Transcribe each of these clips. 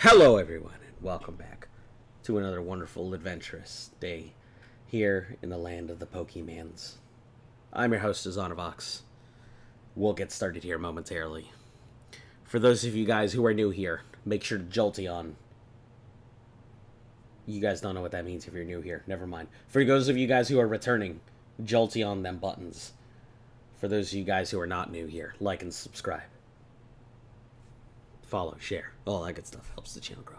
Hello, everyone, and welcome back to another wonderful, adventurous day here in the land of the Pokemans. I'm your host, Azanovox. We'll get started here momentarily. For those of you guys who are new here, make sure to Jolteon. You guys don't know what that means if you're new here. Never mind. For those of you guys who are returning, Jolteon them buttons. For those of you guys who are not new here, like and subscribe. Follow, share, all that good stuff helps the channel grow.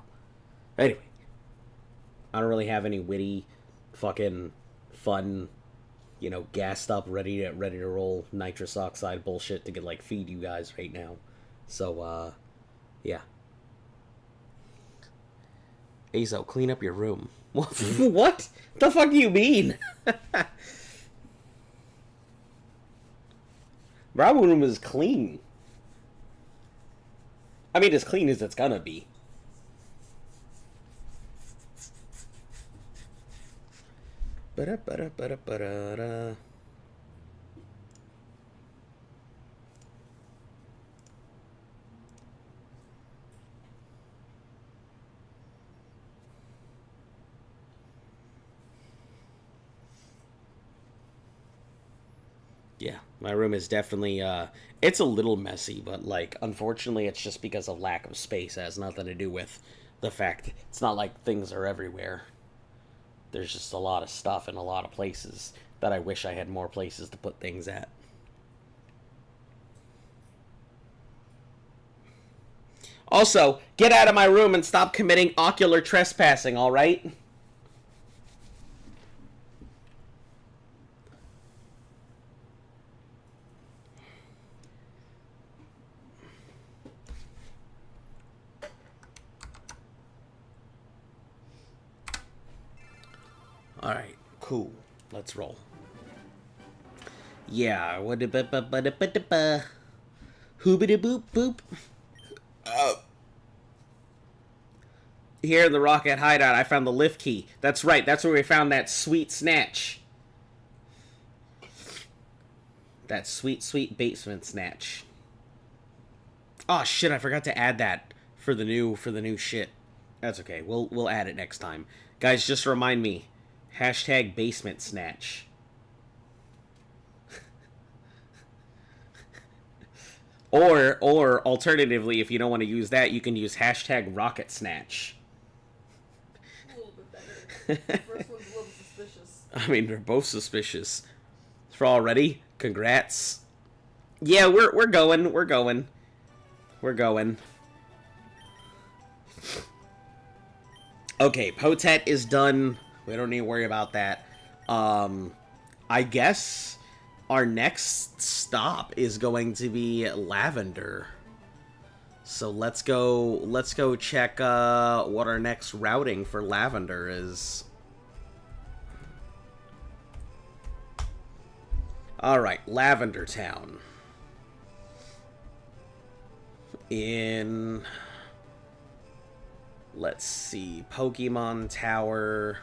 Anyway, I don't really have any witty, fucking fun, gassed up, ready to roll nitrous oxide bullshit to get feed you guys right now. So, yeah. Azo, clean up your room. What? The fuck do you mean? Bravo room is clean. I mean, as clean as it's gonna be. Ba-da-ba-da-ba-da-ba-da-da. Yeah, my room is definitely, it's a little messy, but, unfortunately it's just because of lack of space. It has nothing to do with the fact it's not like things are everywhere. There's just a lot of stuff in a lot of places that I wish I had more places to put things at. Also, get out of my room and stop committing ocular trespassing, alright? Alright, cool. Let's roll. Yeah, what hoobity boop boop. Here in the Rocket Hideout, I found the lift key. That's right, that's where we found that sweet snatch. That sweet, sweet basement snatch. Oh shit, I forgot to add that for the new shit. That's okay, we'll add it next time. Guys, just remind me. Hashtag basement snatch. or alternatively, if you don't want to use that, you can use hashtag rocket snatch. A little bit better. The first one's a little suspicious. I mean, they're both suspicious. For all ready? Congrats. Yeah, we're going. Okay, Potet is done. We don't need to worry about that. I guess our next stop is going to be Lavender. So let's go check what our next routing for Lavender is. Alright, Lavender Town. Let's see, Pokemon Tower.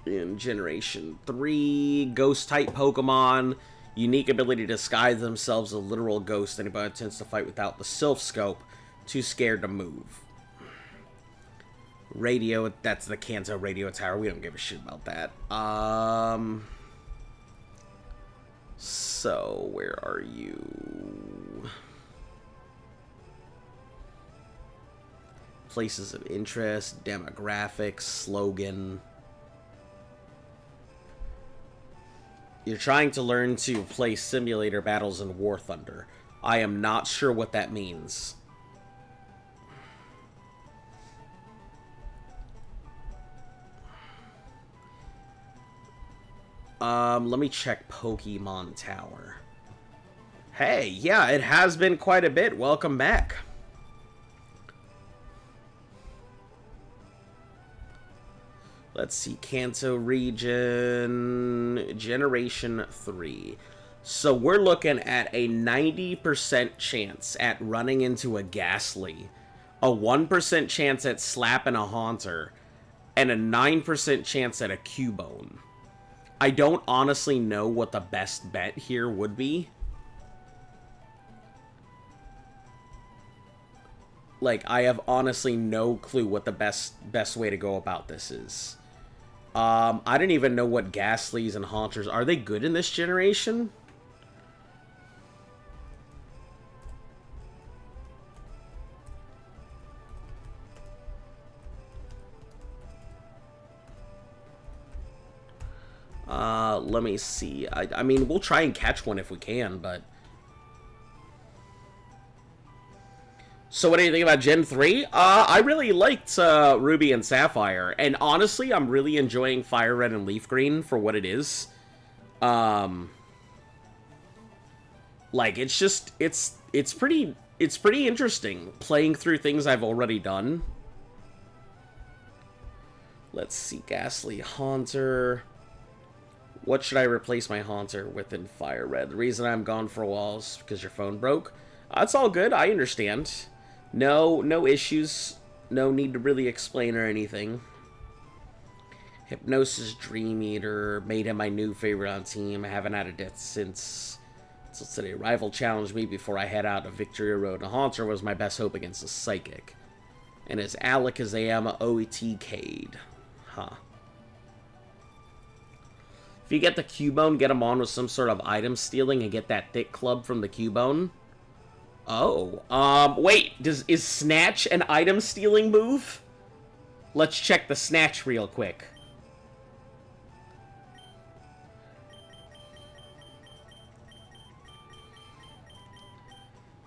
In Generation 3, Ghost-type Pokemon. Unique ability to disguise themselves as a literal ghost. Anybody who tends to fight without the Sylph Scope. Too scared to move. Radio, that's the Kanto Radio Tower. We don't give a shit about that. So, where are you? Places of interest, demographics, slogan. You're trying to learn to play simulator battles in War Thunder. I am not sure what that means. Let me check Pokemon Tower. Hey, yeah, it has been quite a bit. Welcome back. Let's see, Kanto region, Generation 3. So we're looking at a 90% chance at running into a Ghastly, a 1% chance at slapping a Haunter, and a 9% chance at a Cubone. I don't honestly know what the best bet here would be. Like, I have honestly no clue what the best way to go about this is. I didn't even know what Ghastlies and Haunters... Are they good in this generation? Let me see. I mean, we'll try and catch one if we can, but... So what do you think about Gen 3? I really liked Ruby and Sapphire, and honestly, I'm really enjoying FireRed and Leaf Green for what it is. Like, it's just, it's pretty interesting playing through things I've already done. Let's see, Ghastly Haunter. What should I replace my Haunter with in FireRed? The reason I'm gone for a while is because your phone broke. It's all good, I understand. No issues. No need to really explain or anything. Hypnosis Dream Eater made him my new favorite on team. I haven't had a death since today. Rival challenged me before I head out of Victory Road. A Haunter was my best hope against a Psychic. And his Alakazam OTK'd. Huh. If you get the Cubone, get him on with some sort of item stealing and get that thick club from the Cubone. Oh, wait, is Snatch an item stealing move? Let's check the Snatch real quick.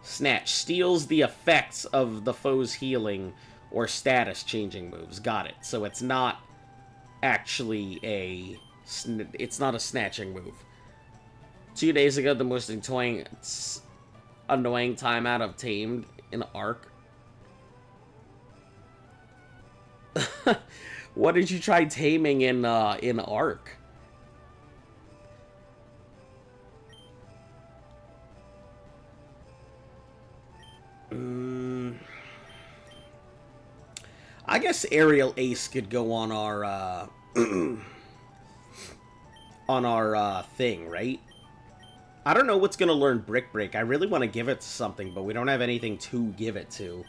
Snatch steals the effects of the foe's healing or status changing moves. Got it. So it's not actually it's not a snatching move. 2 days ago, the most annoying timeout of Tamed in Arc. What did you try taming in Arc? I guess Aerial Ace could go on our on our thing, right? I don't know what's gonna learn Brick Break. I really want to give it to something, but we don't have anything to give it to.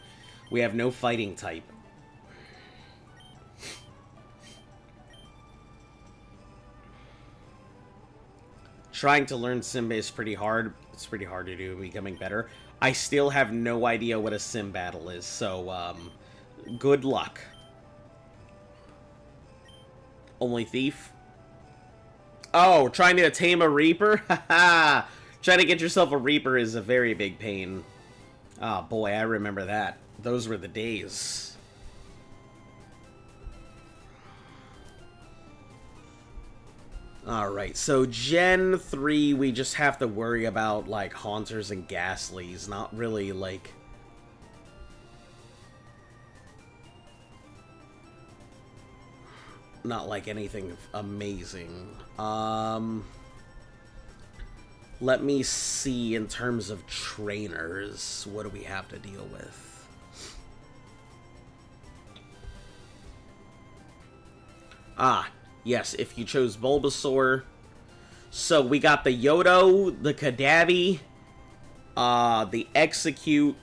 We have no fighting type. Trying to learn Simba is pretty hard. It's pretty hard to do, becoming better. I still have no idea what a Sim battle is, so, good luck. Only Thief? Oh, trying to tame a Reaper? Haha! Trying to get yourself a Reaper is a very big pain. Oh boy, I remember that. Those were the days. Alright, so Gen 3, we just have to worry about, like, Haunters and Ghastlies. Not really, like... Not like anything amazing. Let me see in terms of trainers. What do we have to deal with? Ah, yes, if you chose Bulbasaur. So we got the Yodo, the Kadabby, the Execute,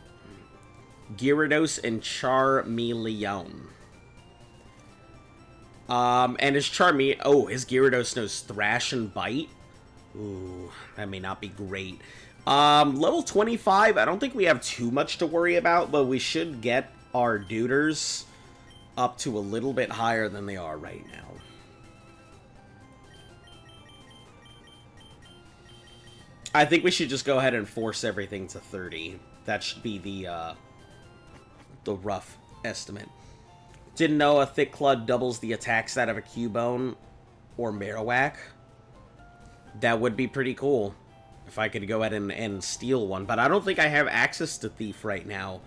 Gyarados, and Charmeleon. And his his Gyarados knows Thrash and Bite. Ooh, that may not be great. Level 25, I don't think we have too much to worry about, but we should get our Duders up to a little bit higher than they are right now. I think we should just go ahead and force everything to 30. That should be the rough estimate. Didn't know a Thick Club doubles the attack stat of a Cubone or Marowak. That would be pretty cool if I could go ahead and steal one. But I don't think I have access to Thief right now.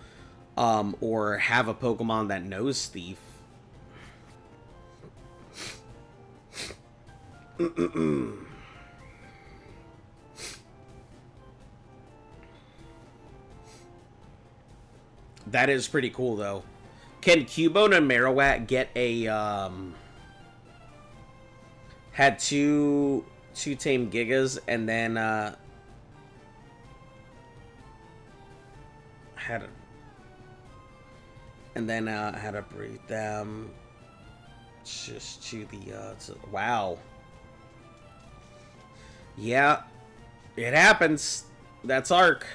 Or have a Pokemon that knows Thief. That is pretty cool, though. Can Cubone and Marowak get a, had two tame Gigas, and then, had a, And then how to breed them just to the wow. Yeah, it happens. That's Arc.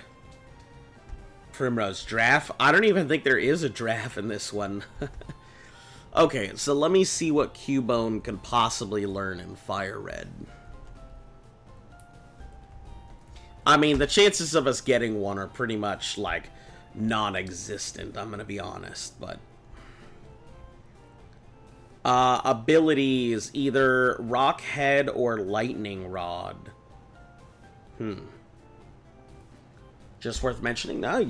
Primrose draft. I don't even think there is a draft in this one. Okay, so let me see what Cubone can possibly learn in FireRed. I mean, the chances of us getting one are pretty much, like, non-existent, I'm gonna be honest, but... abilities, either Rock Head or Lightning Rod. Just worth mentioning? No,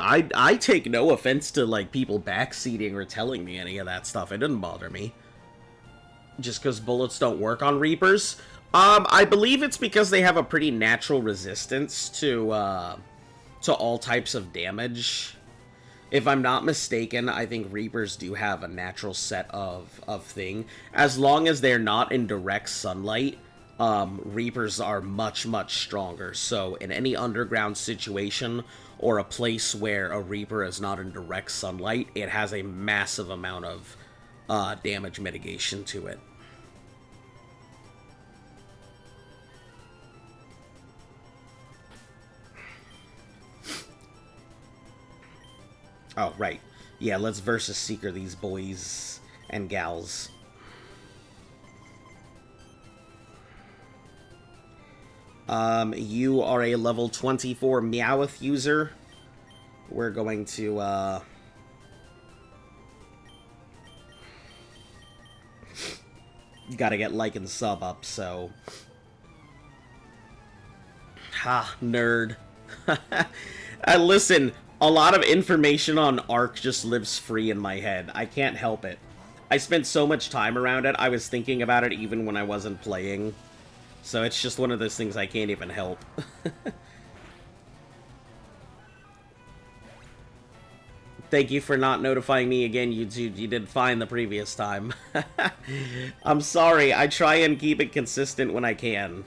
I take no offense to, like, people backseating or telling me any of that stuff. It doesn't bother me. Just because bullets don't work on Reapers. I believe it's because they have a pretty natural resistance to all types of damage. If I'm not mistaken, I think Reapers do have a natural set of thing. As long as they're not in direct sunlight, Reapers are much, much stronger. So in any underground situation or a place where a Reaper is not in direct sunlight, it has a massive amount of damage mitigation to it. Oh, right. Yeah, let's versus Seeker these boys and gals. You are a level 24 Meowth user. We're going to, gotta get like and sub up, so... Ha, nerd. Listen, a lot of information on Arc just lives free in my head. I can't help it. I spent so much time around it, I was thinking about it even when I wasn't playing. So it's just one of those things I can't even help. Thank you for not notifying me again, YouTube. You did fine the previous time. I'm sorry, I try and keep it consistent when I can.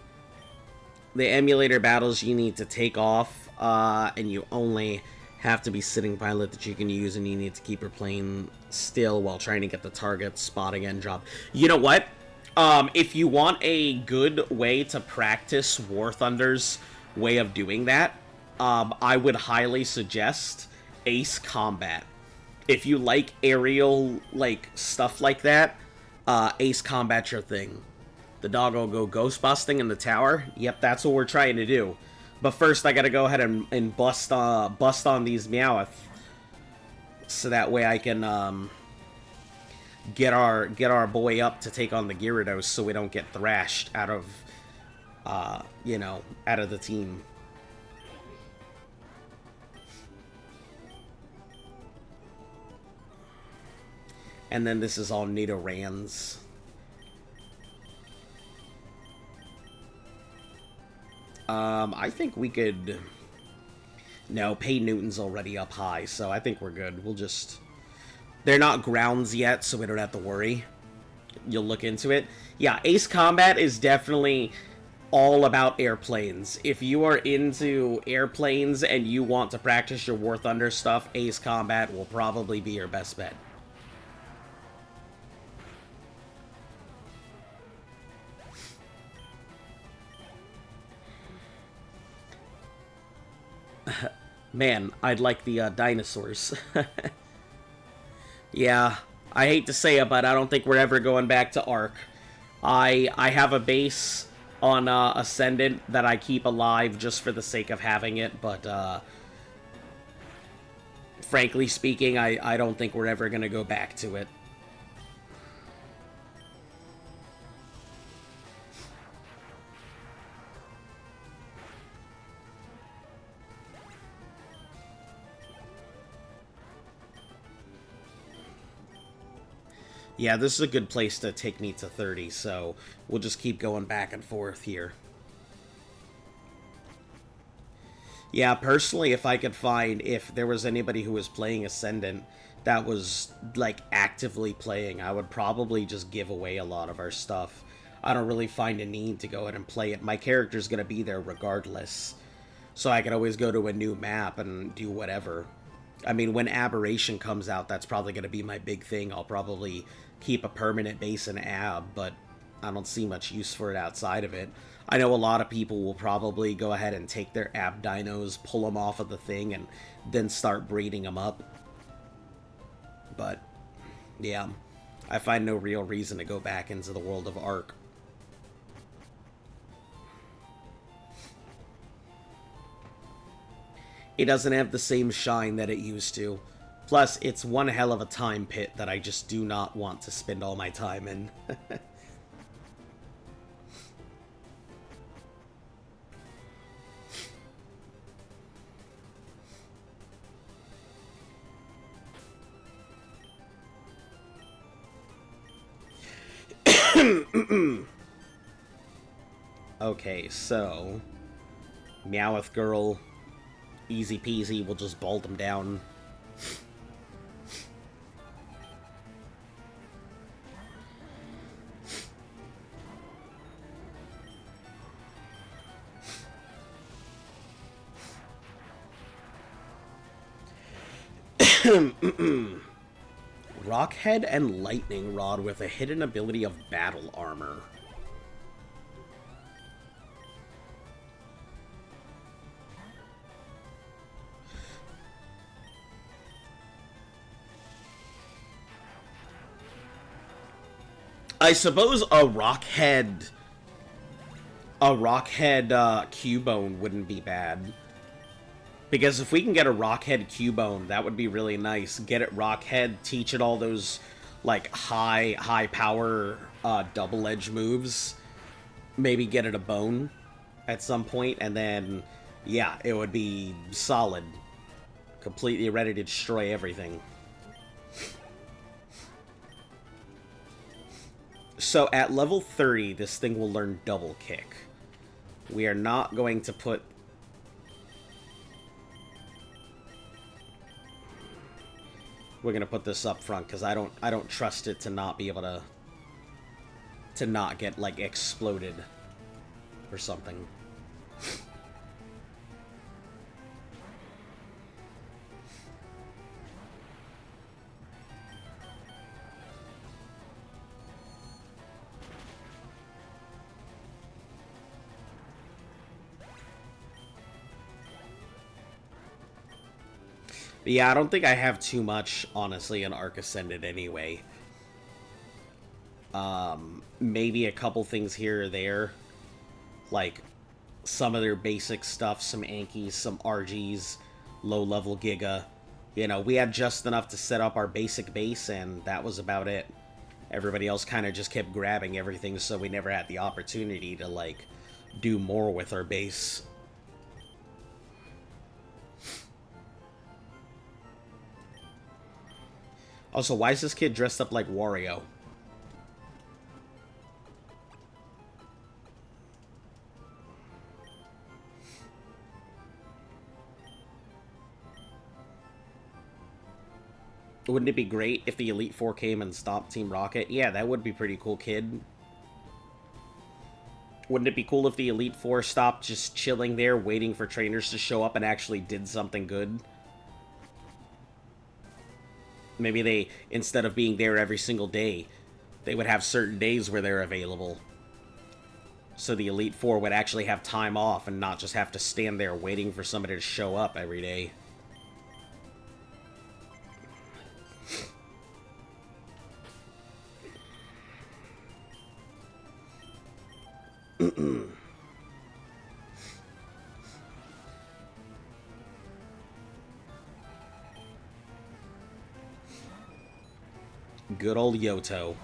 The emulator battles you need to take off, and you only have to be sitting pilot that you can use, and you need to keep your plane still while trying to get the target spotting end job. You know what? If you want a good way to practice War Thunder's way of doing that, I would highly suggest Ace Combat. If you like aerial, like, stuff like that, Ace Combat's your thing. The dog will go ghost busting in the tower. Yep, that's what we're trying to do. But first, I gotta go ahead and bust on these Meowth, so that way I can get our boy up to take on the Gyarados, so we don't get thrashed out of you know, out of the team. And then this is all Nidorans. I think we could... No, Pay Newton's already up high, so I think we're good. We'll just... They're not grounds yet, so we don't have to worry. You'll look into it. Yeah, Ace Combat is definitely all about airplanes. If you are into airplanes and you want to practice your War Thunder stuff, Ace Combat will probably be your best bet. Man, I'd like the dinosaurs. Yeah, I hate to say it, but I don't think we're ever going back to Arc. I have a base on Ascendant that I keep alive just for the sake of having it, but frankly speaking, I don't think we're ever going to go back to it. Yeah, this is a good place to take me to 30, so we'll just keep going back and forth here. Yeah, personally, if I could find, if there was anybody who was playing Ascendant that was, like, actively playing, I would probably just give away a lot of our stuff. I don't really find a need to go ahead and play it. My character's gonna be there regardless, so I can always go to a new map and do whatever. I mean, when Aberration comes out, that's probably going to be my big thing. I'll probably keep a permanent base in Ab, but I don't see much use for it outside of it. I know a lot of people will probably go ahead and take their Ab dinos, pull them off of the thing, and then start breeding them up. But, yeah, I find no real reason to go back into the world of Ark. It doesn't have the same shine that it used to. Plus, it's one hell of a time pit that I just do not want to spend all my time in. Okay, so Meowth Girl, easy peasy, we'll just bolt him down. Rockhead and Lightning Rod with a hidden ability of Battle Armor. I suppose a Rockhead Cubone wouldn't be bad. Because if we can get a Rockhead Cubone, that would be really nice. Get it Rockhead, teach it all those, like, high power, double-edge moves. Maybe get it a bone at some point, and then, yeah, it would be solid. Completely ready to destroy everything. So at level 30, this thing will learn Double Kick. We are not going to put... We're gonna put this up front because I don't trust it to not be able to not get like exploded or something. But yeah, I don't think I have too much, honestly, in Arc Ascended anyway. Maybe a couple things here or there. Like, some of their basic stuff, some Ankies, some RGs, low-level Giga. You know, we had just enough to set up our basic base, and that was about it. Everybody else kind of just kept grabbing everything, so we never had the opportunity to, like, do more with our base. Also, why is this kid dressed up like Wario? Wouldn't it be great if the Elite Four came and stopped Team Rocket? Yeah, that would be pretty cool, kid. Wouldn't it be cool if the Elite Four stopped just chilling there, waiting for trainers to show up and actually did something good? Maybe they, instead of being there every single day, they would have certain days where they're available. So the Elite Four would actually have time off and not just have to stand there waiting for somebody to show up every day. Good old Yoto.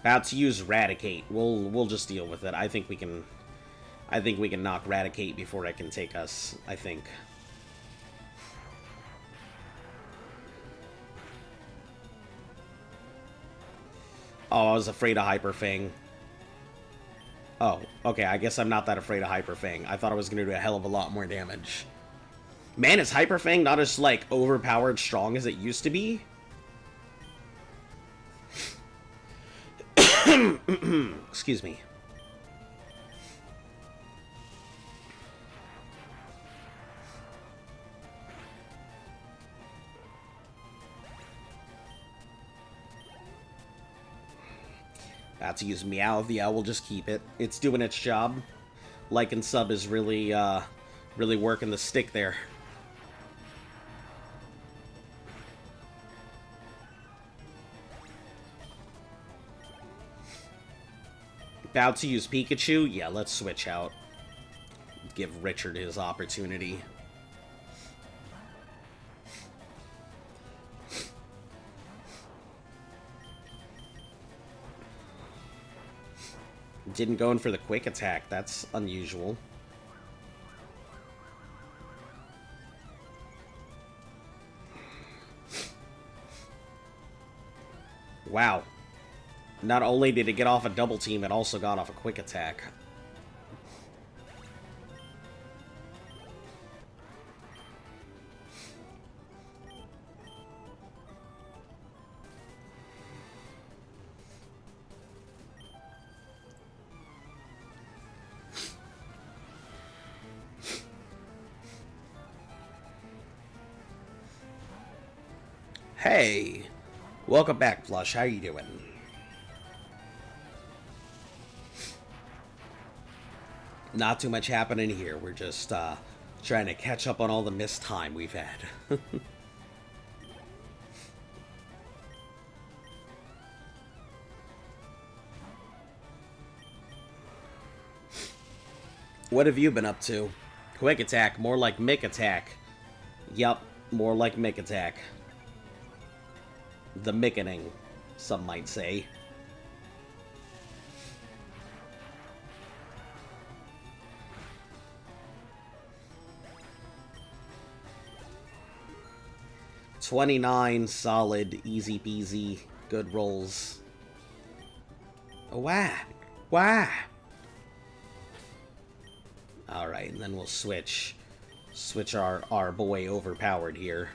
About to use Raticate. We'll just deal with it. I think we can knock Raticate before it can take us, I think. Oh, I was afraid of Hyper Fang. Oh, okay, I guess I'm not that afraid of Hyper Fang. I thought I was going to do a hell of a lot more damage. Man, is Hyper Fang not as, like, overpowered strong as it used to be? Excuse me. About to use Meow. Yeah, we'll just keep it. It's doing its job. Like and sub is really, really working the stick there. About to use Pikachu? Yeah, let's switch out. Give Richard his opportunity. Didn't go in for the quick attack. That's unusual. Wow. Not only did it get off a double team, it also got off a quick attack. Hey! Welcome back, Flush. How you doing? Not too much happening here. We're just trying to catch up on all the missed time we've had. What have you been up to? Quick attack, more like Mick attack. Yup, more like Mick attack. The Mickening, some might say. $29 solid, easy peasy, good rolls. Wah! Wah! Alright, and then we'll switch our boy overpowered here.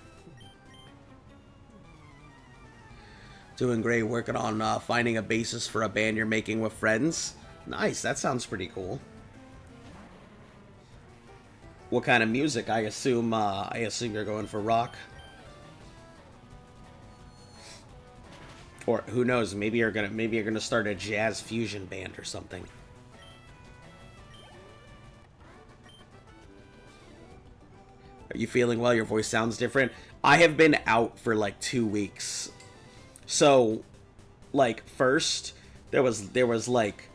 Doing great, working on finding a basis for a band you're making with friends. Nice, that sounds pretty cool. What kind of music? I assume you're going for rock. Or who knows, maybe you're gonna start a jazz fusion band or something. Are you feeling well? Your voice sounds different. I have been out for like 2 weeks. So, like, first, there was like,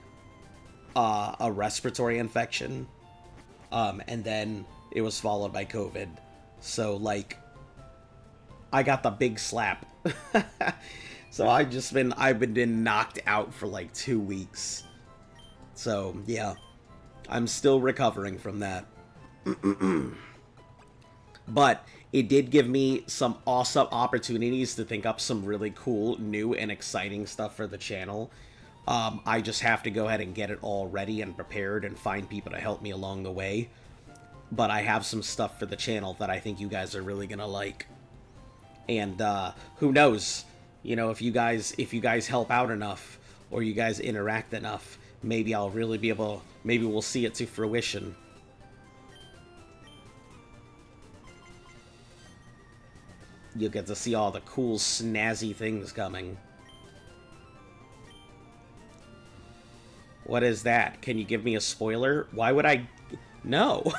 a respiratory infection, and then it was followed by COVID. So, like, I got the big slap. So I've been knocked out for like 2 weeks. So, yeah, I'm still recovering from that. But it did give me some awesome opportunities to think up some really cool, new, and exciting stuff for the channel. I just have to go ahead and get it all ready and prepared and find people to help me along the way. But I have some stuff for the channel that I think you guys are really gonna like. And who knows, you know, if you guys help out enough or you guys interact enough, maybe I'll really be able, maybe we'll see it to fruition. You'll get to see all the cool, snazzy things coming. What is that? Can you give me a spoiler? Why would I... No.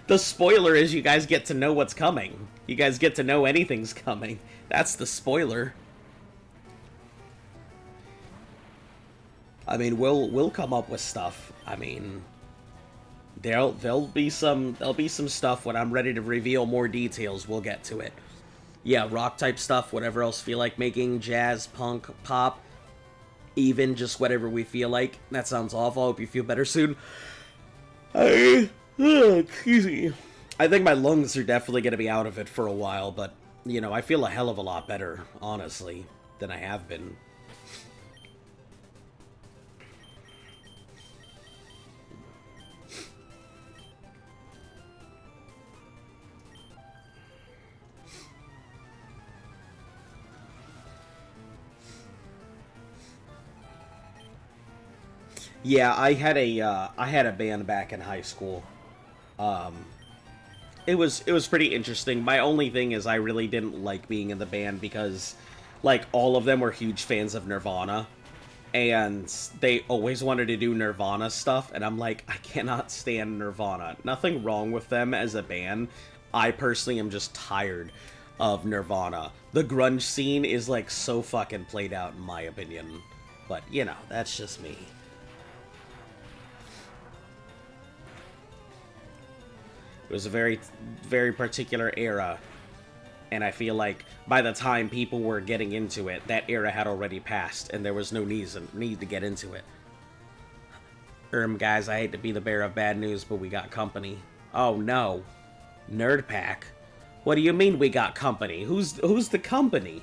The spoiler is you guys get to know what's coming. You guys get to know anything's coming. That's the spoiler. I mean, we'll come up with stuff. I mean, there'll be some stuff when I'm ready to reveal more details. We'll get to it. Yeah, rock type stuff, whatever else feel like making, jazz, punk, pop, even just whatever we feel like. That sounds awful. I hope you feel better soon. Excuse me. I think my lungs are definitely going to be out of it for a while, but, you know, I feel a hell of a lot better, honestly, than I have been. Yeah, I had a band back in high school. Um, it was pretty interesting. My only thing is I really didn't like being in the band because, like, all of them were huge fans of Nirvana, and they always wanted to do Nirvana stuff, and I'm like, I cannot stand Nirvana. Nothing wrong with them as a band. I personally am just tired of Nirvana. The grunge scene is, like, so fucking played out in my opinion. But, you know, that's just me. It was a very, very particular era, and I feel like by the time people were getting into it, that era had already passed, and there was no need to get into it. Guys, I hate to be the bearer of bad news, but we got company. Oh no. Nerd Pack? What do you mean we got company? Who's the company?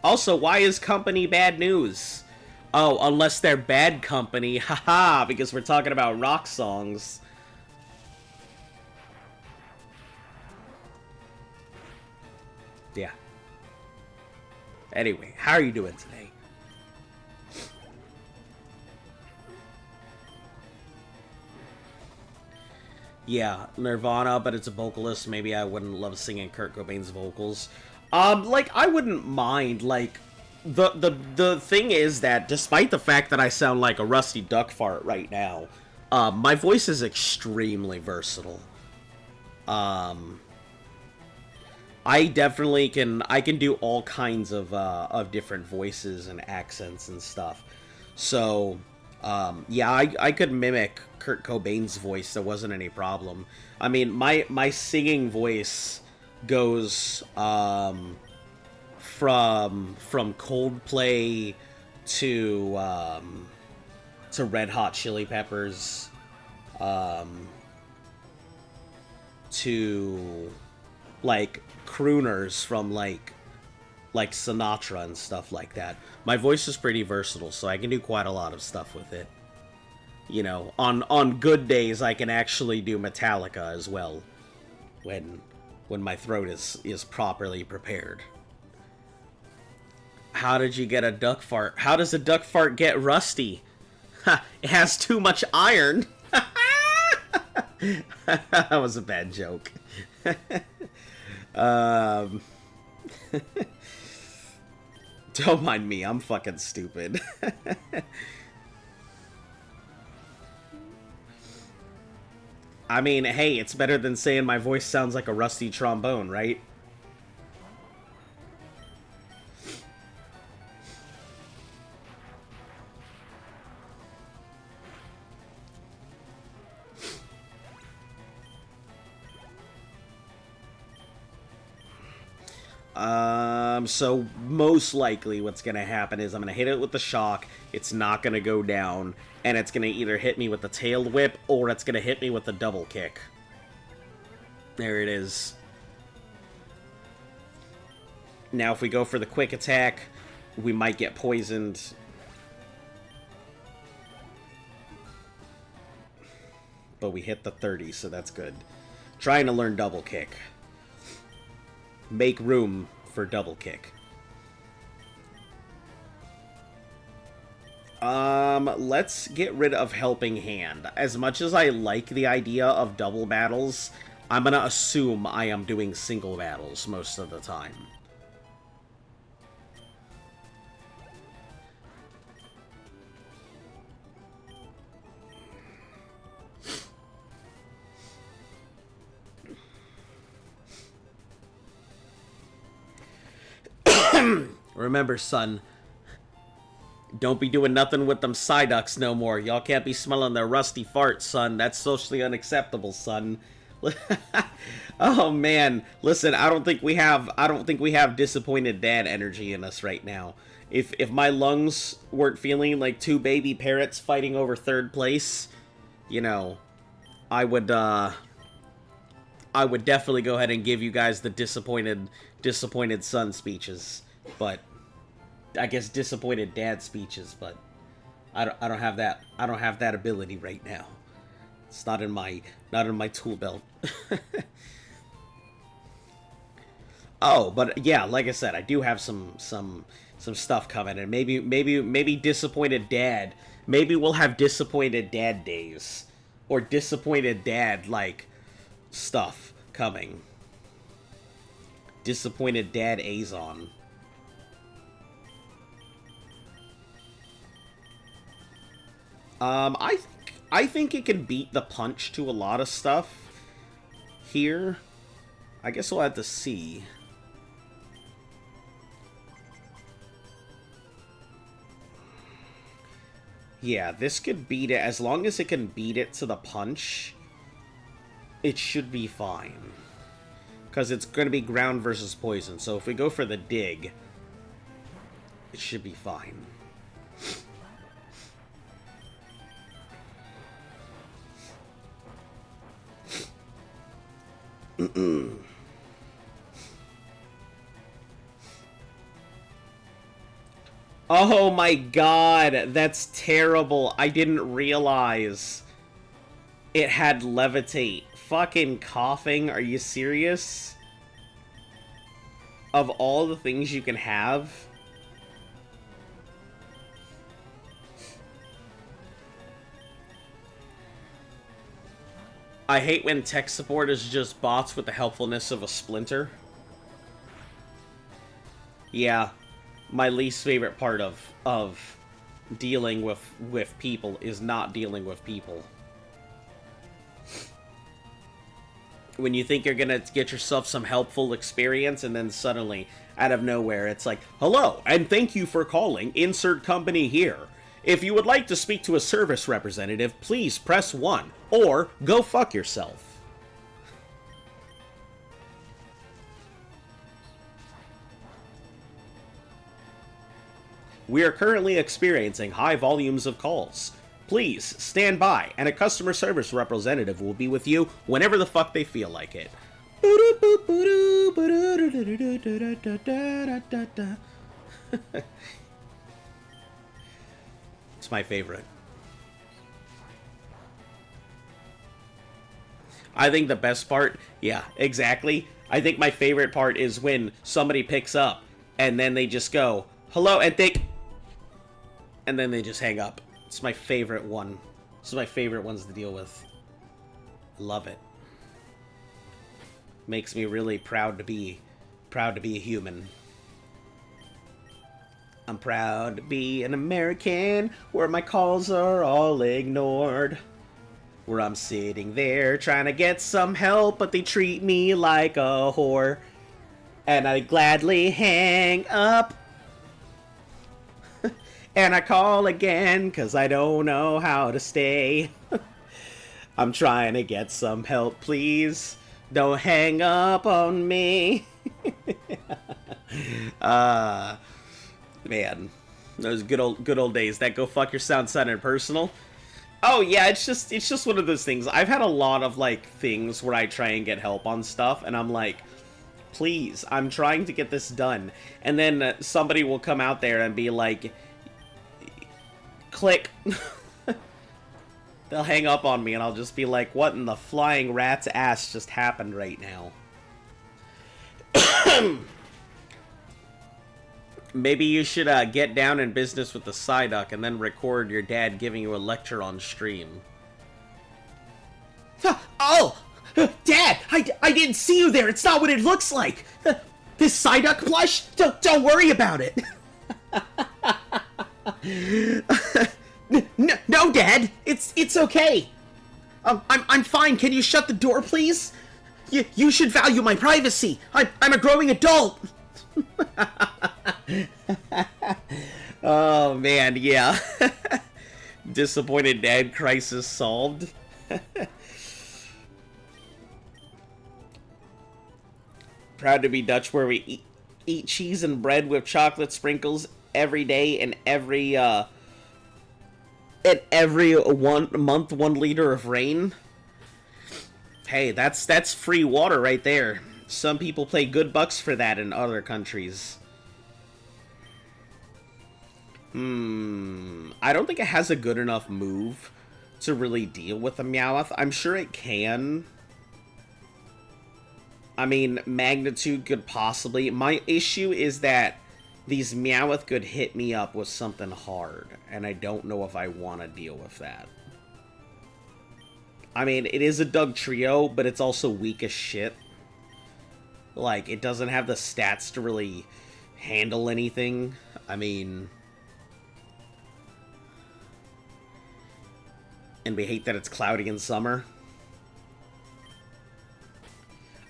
Also, why is company bad news? Oh, unless they're bad company, haha, because we're talking about rock songs. Yeah. Anyway, how are you doing today? Yeah, Nirvana, but it's a vocalist. Maybe I wouldn't love singing Kurt Cobain's vocals. Like, I wouldn't mind, like, the thing is that despite the fact that I sound like a rusty duck fart right now, my voice is extremely versatile. Um, I can do all kinds of different voices and accents and stuff. So, yeah, I could mimic Kurt Cobain's voice. There wasn't any problem. I mean, my singing voice goes, from Coldplay to Red Hot Chili Peppers, to, like, crooners from, like Sinatra and stuff like that. My voice is pretty versatile, so I can do quite a lot of stuff with it. You know, on good days, I can actually do Metallica as well, when my throat is properly prepared. How did you get a duck fart? How does a duck fart get rusty? Ha! It has too much iron. That was a bad joke. um, don't mind me. I'm fucking stupid. I mean, hey, it's better than saying my voice sounds like a rusty trombone, right? So most likely what's gonna happen is I'm gonna hit it with the shock, it's not gonna go down, and it's gonna either hit me with the tail whip, or it's gonna hit me with the double kick. There it is. Now if we go for the quick attack, we might get poisoned. But we hit the 30, so that's good. Trying to learn double kick. Make room for double kick. Let's get rid of Helping Hand. As much as I like the idea of double battles, I'm gonna assume I am doing single battles most of the time. Remember, son, don't be doing nothing with them Psyducks no more. Y'all can't be smelling their rusty farts, son. That's socially unacceptable, son. Oh man, listen, I don't think we have disappointed dad energy in us right now. If my lungs weren't feeling like two baby parrots fighting over third place, you know, I would definitely go ahead and give you guys the disappointed son speeches, but I guess disappointed dad speeches, but I don't have that ability right now. It's not in my tool belt. Oh, but yeah, like I said, I do have some stuff coming, and maybe disappointed dad Maybe we'll have disappointed dad days. Or disappointed dad, like, stuff coming. Disappointed dad Azon. I think it can beat the punch to a lot of stuff here. I guess we'll have to see. Yeah, this could beat it. As long as it can beat it to the punch, it should be fine. Because it's going to be ground versus poison. So if we go for the dig, it should be fine. Oh my god, that's terrible. I didn't realize it had levitate. Fucking coughing, are you serious? Of all the things you can have? I hate when tech support is just bots with the helpfulness of a splinter. Yeah, my least favorite part of dealing with people is not dealing with people. When you think you're gonna get yourself some helpful experience, and then suddenly, out of nowhere, it's like, hello, and thank you for calling, insert company here. If you would like to speak to a service representative, please press 1, or go fuck yourself. We are currently experiencing high volumes of calls. Please stand by, and a customer service representative will be with you whenever the fuck they feel like it. It's my favorite. I think the best part, yeah, exactly. I think my favorite part is when somebody picks up, and then they just go, hello, and then they just hang up. It's my favorite one. It's my favorite ones to deal with. Love it. Makes me really proud to be a human. I'm proud to be an American, where my calls are all ignored. Where I'm sitting there trying to get some help, but they treat me like a whore. And I gladly hang up. And I call again, cause I don't know how to stay. I'm trying to get some help, please. Don't hang up on me. Man, those good old days. That go fuck your sounded personal. Oh yeah, it's just one of those things. I've had a lot of like things where I try and get help on stuff, and I'm like, please, I'm trying to get this done, and then somebody will come out there and be like, click. They'll hang up on me, and I'll just be like, what in the flying rat's ass just happened right now? Maybe you should get down in business with the Psyduck and then record your dad giving you a lecture on stream. Oh! Dad! I didn't see you there! It's not what it looks like! This Psyduck plush? Don't worry about it! No, Dad! It's okay! I'm fine. Can you shut the door, please? You should value my privacy! I'm a growing adult! Oh, man, yeah. Disappointed dad crisis solved. Proud to be Dutch, where we eat cheese and bread with chocolate sprinkles every day, and every 1 month, 1 liter of rain. Hey, that's free water right there. Some people pay good bucks for that in other countries. I don't think it has a good enough move to really deal with a Meowth. I'm sure it can. I mean, Magnitude could possibly. My issue is that these Meowth could hit me up with something hard, and I don't know if I want to deal with that. I mean, it is a Doug trio, but it's also weak as shit. Like, it doesn't have the stats to really handle anything. I mean... And we hate that it's cloudy in summer.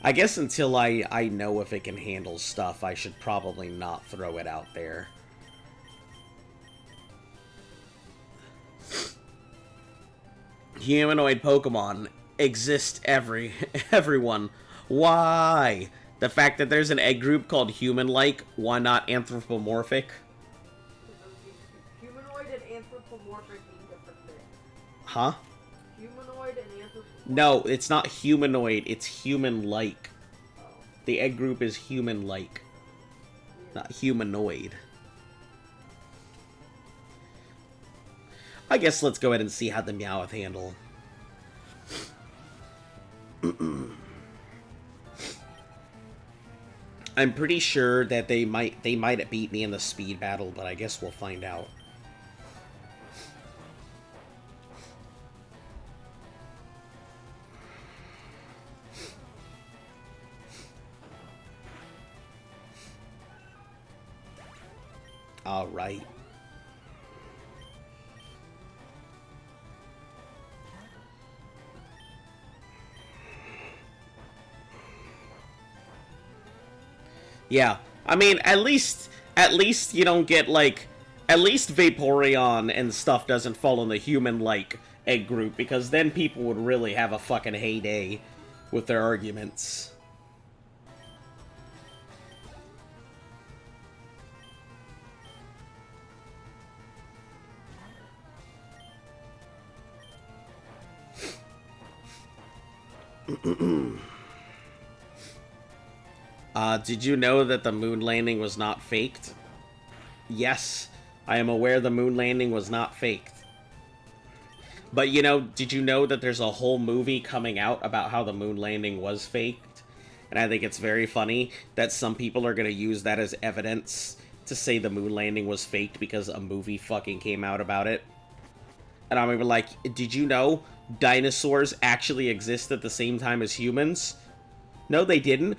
I guess until I know if it can handle stuff, I should probably not throw it out there. Humanoid Pokemon exist everyone. Why? The fact that there's an egg group called human-like, why not anthropomorphic? Humanoid and anthropomorphic mean different things. Huh? Humanoid and anthropomorphic. No, it's not humanoid, it's human-like. Oh. The egg group is human-like, not humanoid. I guess let's go ahead and see how the Meowth handle. I'm pretty sure that they might beat me in the speed battle, but I guess we'll find out. All right. Yeah, I mean, at least you don't get, like, at least Vaporeon and stuff doesn't fall in the human-like egg group, because then people would really have a fucking heyday with their arguments. Did you know that the moon landing was not faked? Yes, I am aware the moon landing was not faked. But, you know, did you know that there's a whole movie coming out about how the moon landing was faked? And I think it's very funny that some people are going to use that as evidence to say the moon landing was faked because a movie fucking came out about it. And I'm going to be like, did you know dinosaurs actually exist at the same time as humans? No, they didn't.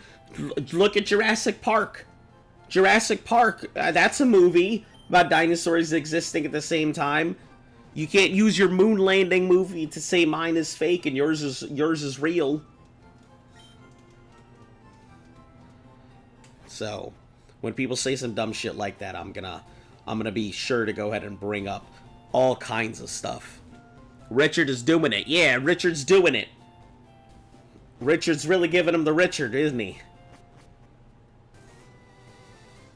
Look at Jurassic Park. Jurassic Park, that's a movie about dinosaurs existing at the same time. You can't use your moon landing movie to say mine is fake and yours is real. So, when people say some dumb shit like that, I'm gonna be sure to go ahead and bring up all kinds of stuff. Richard is doing it. Yeah, Richard's doing it. Richard's really giving him the Richard, isn't he?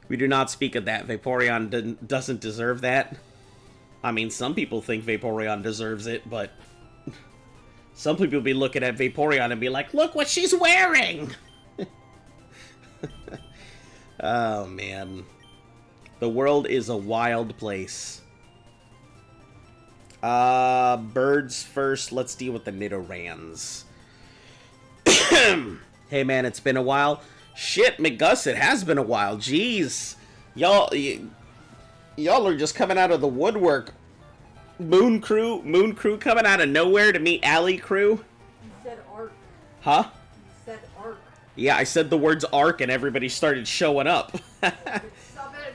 We do not speak of that. Vaporeon doesn't deserve that. I mean, some people think Vaporeon deserves it, but some people be looking at Vaporeon and be like, look what she's wearing! Oh, man. The world is a wild place. Birds first. Let's deal with the Nidorans. Hey, man, it's been a while. Shit, McGus, it has been a while. Jeez. Y'all are just coming out of the woodwork. Moon Crew coming out of nowhere to meet Alley Crew. You said arc. Huh? You said arc. Yeah, I said the words arc and everybody started showing up. Stop it.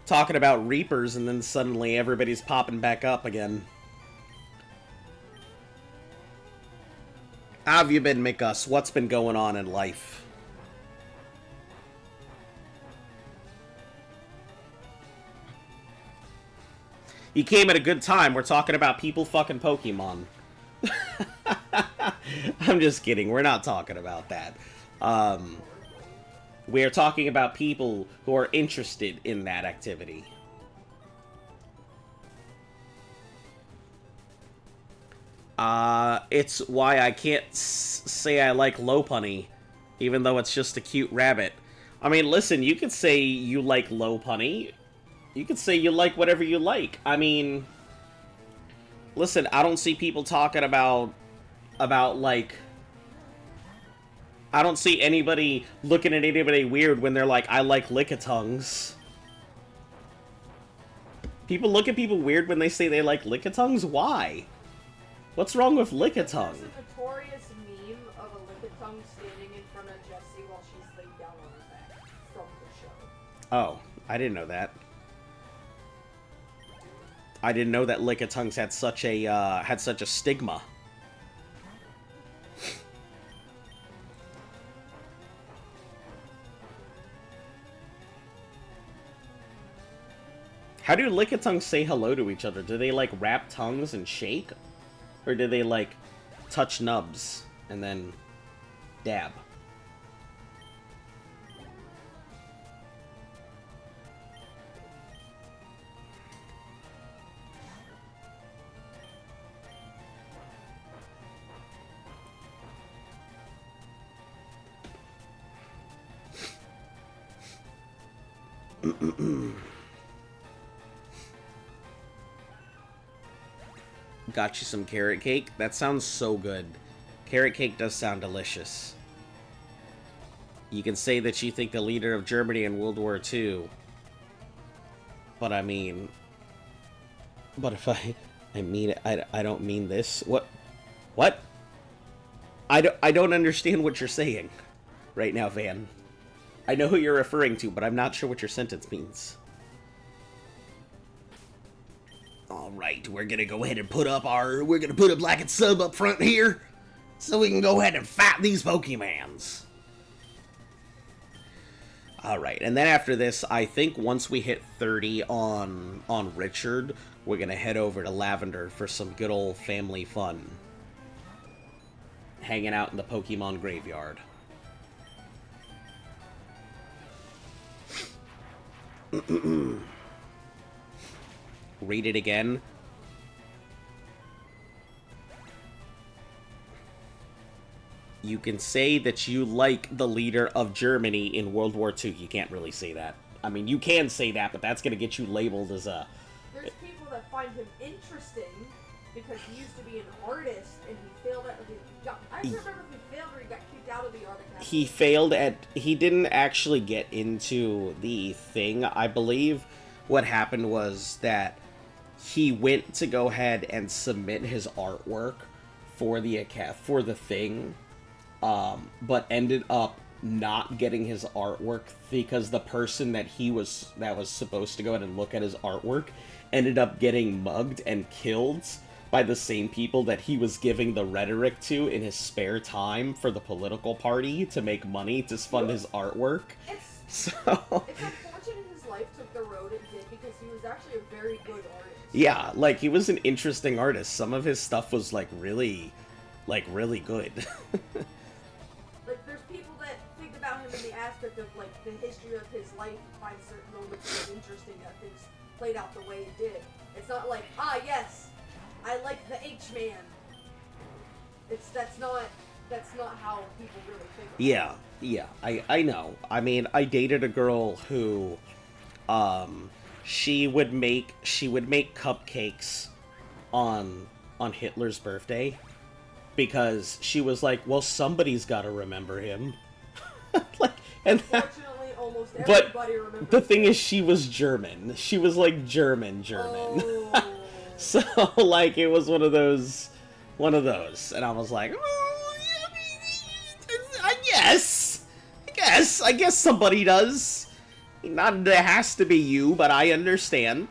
Talking about Reapers, and then suddenly everybody's popping back up again. How have you been, McGus? What's been going on in life? You came at a good time. We're talking about people fucking Pokemon. I'm just kidding. We're not talking about that. We are talking about people who are interested in that activity. It's why I can't say I like Lopunny, even though it's just a cute rabbit. I mean, listen, you could say you like Lopunny. You could say you like whatever you like. I mean, listen, I don't see people talking about like, I don't see anybody looking at anybody weird when they're like, I like lickitongues. People look at people weird when they say they like lickitongues? Why? What's wrong with lickitongue? There's a notorious meme of a lickitongue standing in front of Jessie while she's laid down on her back from the show. Oh, I didn't know that. I didn't know that lickitongues had such a stigma. How do lickitongues say hello to each other? Do they, like, wrap tongues and shake? Or do they, like, touch nubs and then dab? Got you some carrot cake? That sounds so good. Carrot cake does sound delicious. You can say that you think the leader of Germany in World War II. But I mean... But if I mean it, I don't mean this. What? What? I don't understand what you're saying right now, Van. I know who you're referring to, but I'm not sure what your sentence means. Alright, we're gonna go ahead and put up like a sub up front here, so we can go ahead and fight these Pokemons. Alright, and then after this, I think once we hit 30 on Richard, we're gonna head over to Lavender for some good old family fun. Hanging out in the Pokemon graveyard. Read it again. You can say that you like the leader of Germany in World War II. You can't really say that. I mean, you can say that, but that's going to get you labeled as a... There's people that find him interesting because he used to be an artist and he failed at... I don't remember if he failed or he got kicked out of the art academy. He failed at... He didn't actually get into the thing, I believe. What happened was that he went to go ahead and submit his artwork for the thing, but ended up not getting his artwork because the person that was supposed to go ahead and look at his artwork ended up getting mugged and killed by the same people that he was giving the rhetoric to in his spare time for the political party to make money to fund his artwork. It's unfortunate his life took the road it did because he was actually a very good artist. Yeah, like, he was an interesting artist. Some of his stuff was, really good. Like, there's people that think about him in the aspect of, like, the history of his life and find certain moments so interesting that things played out the way it did. It's not like, yes, I like the H-Man. That's not how people really think about it. Yeah, I know. I mean, I dated a girl who, she would make cupcakes on Hitler's birthday because she was like, well, somebody's got to remember him. Unfortunately, almost everybody remembers the thing is, she was German. She was like German. Oh. So, like, it was one of those, and I was like, I guess somebody does. Not that it has to be you, but I understand.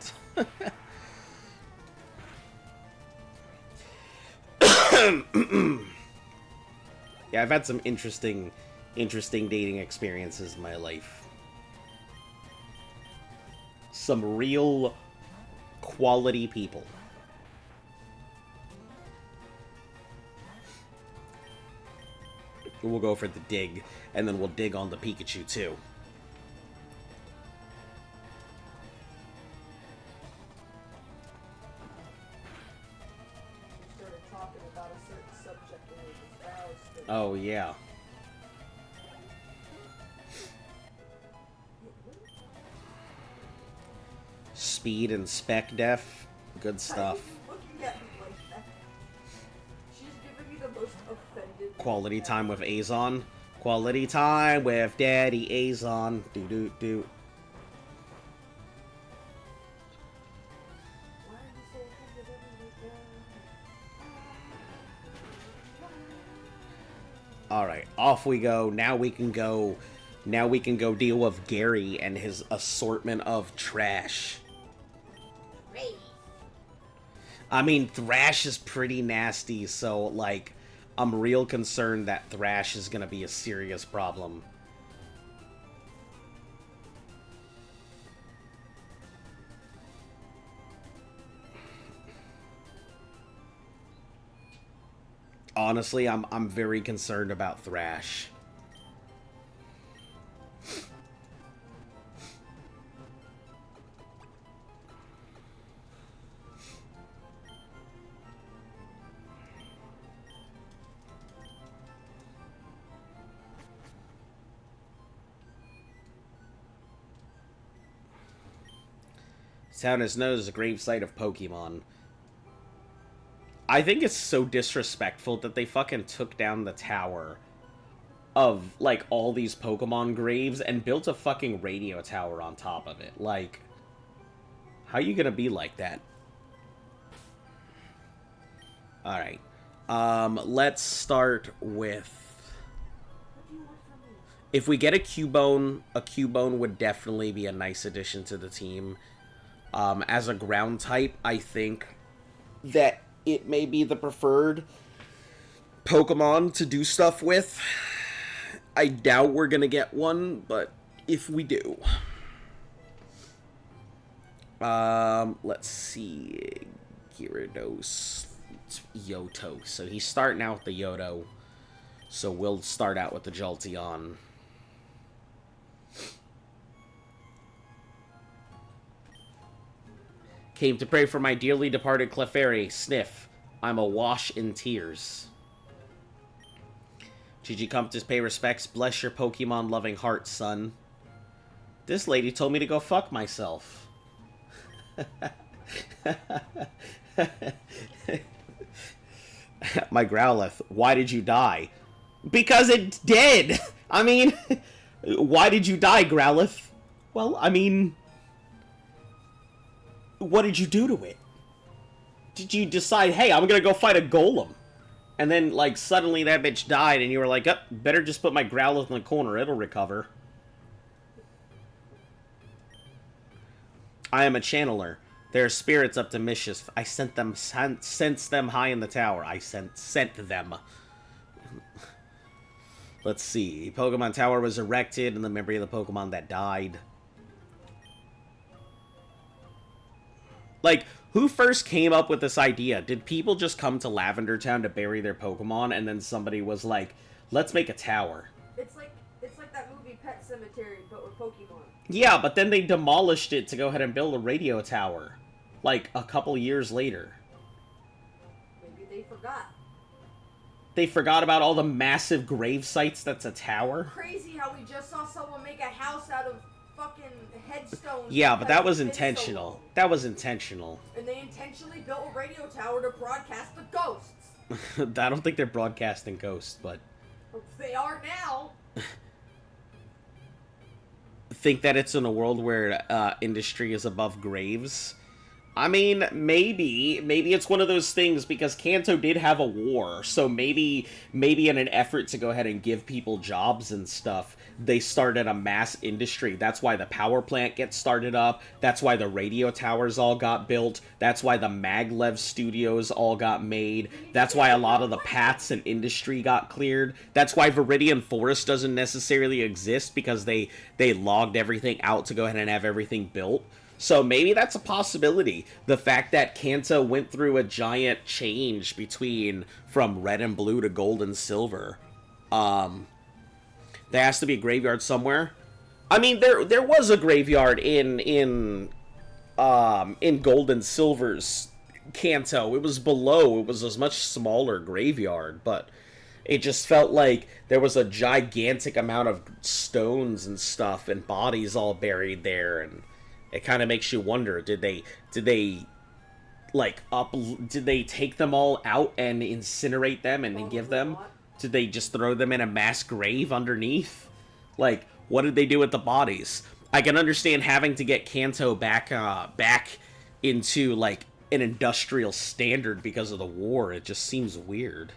Yeah, I've had some interesting dating experiences in my life. Some real quality people. We'll go for the dig, and then we'll dig on the Pikachu too. Oh, yeah. Speed and spec def. Good stuff. Why are you looking at me like that? She's giving me the most offended. Quality time with Azon. Quality time with Daddy Azon. Do. Why are you so offended at me like that? Alright, off we go. Now we can go deal with Gary and his assortment of trash. I mean, Thrash is pretty nasty, so, like, I'm real concerned that Thrash is gonna be a serious problem. Honestly, I'm very concerned about Thrash. This town is known as a grave site of Pokemon. I think it's so disrespectful that they fucking took down the tower of, like, all these Pokemon graves and built a fucking radio tower on top of it. Like, how you gonna be like that? Alright. Let's start with... If we get a Cubone would definitely be a nice addition to the team. As a ground type, I think that it may be the preferred Pokemon to do stuff with. I doubt we're gonna get one, but if we do. Let's see. Gyarados. Yoto. So he's starting out with the Yoto. So we'll start out with the Jolteon. Came to pray for my dearly departed Clefairy. Sniff. I'm awash in tears. GG come to pay respects. Bless your Pokemon-loving heart, son. This lady told me to go fuck myself. My Growlithe. Why did you die? Because it did! I mean, why did you die, Growlithe? Well, I mean... What did you do to it? Did you decide, hey, I'm gonna go fight a golem? And then, like, suddenly that bitch died, and you were like, oh, better just put my Growlithe in the corner, it'll recover. I am a channeler. There are spirits up to mischief. I sent them, sensed them high in the tower. I sent them. Let's see. Pokemon Tower was erected in the memory of the Pokemon that died. Like, who first came up with this idea? Did people just come to Lavender Town to bury their Pokemon, and then somebody was like, let's make a tower? It's like that movie Pet Cemetery, but with Pokemon. Yeah, but then they demolished it to go ahead and build a radio tower. Like, a couple years later. Maybe they forgot. They forgot about all the massive grave sites that's a tower? Crazy how we just saw someone make a house out of fucking headstones. Yeah, but that was because it's been so intentional. long. That was intentional. And they intentionally built a radio tower to broadcast the ghosts. I don't think they're broadcasting ghosts, but... They are now. Think that it's in a world where industry is above graves? I mean, maybe it's one of those things because Kanto did have a war, so maybe in an effort to go ahead and give people jobs and stuff, they started a mass industry. That's why the power plant gets started up. That's why the radio towers all got built. That's why the Maglev studios all got made. That's why a lot of the paths and industry got cleared. That's why Viridian Forest doesn't necessarily exist because they logged everything out to go ahead and have everything built. So maybe that's a possibility. The fact that Kanto went through a giant change from red and blue to gold and silver. There has to be a graveyard somewhere. I mean, there was a graveyard in gold and silver's Kanto. It was below. It was a much smaller graveyard, but it just felt like there was a gigantic amount of stones and stuff and bodies all buried there, and It kind of makes you wonder, did they like did they take them all out and incinerate them and then give them? Not. Did they just throw them in a mass grave underneath? Like, what did they do with the bodies? I can understand having to get Kanto back into like an industrial standard because of the war. It just seems weird.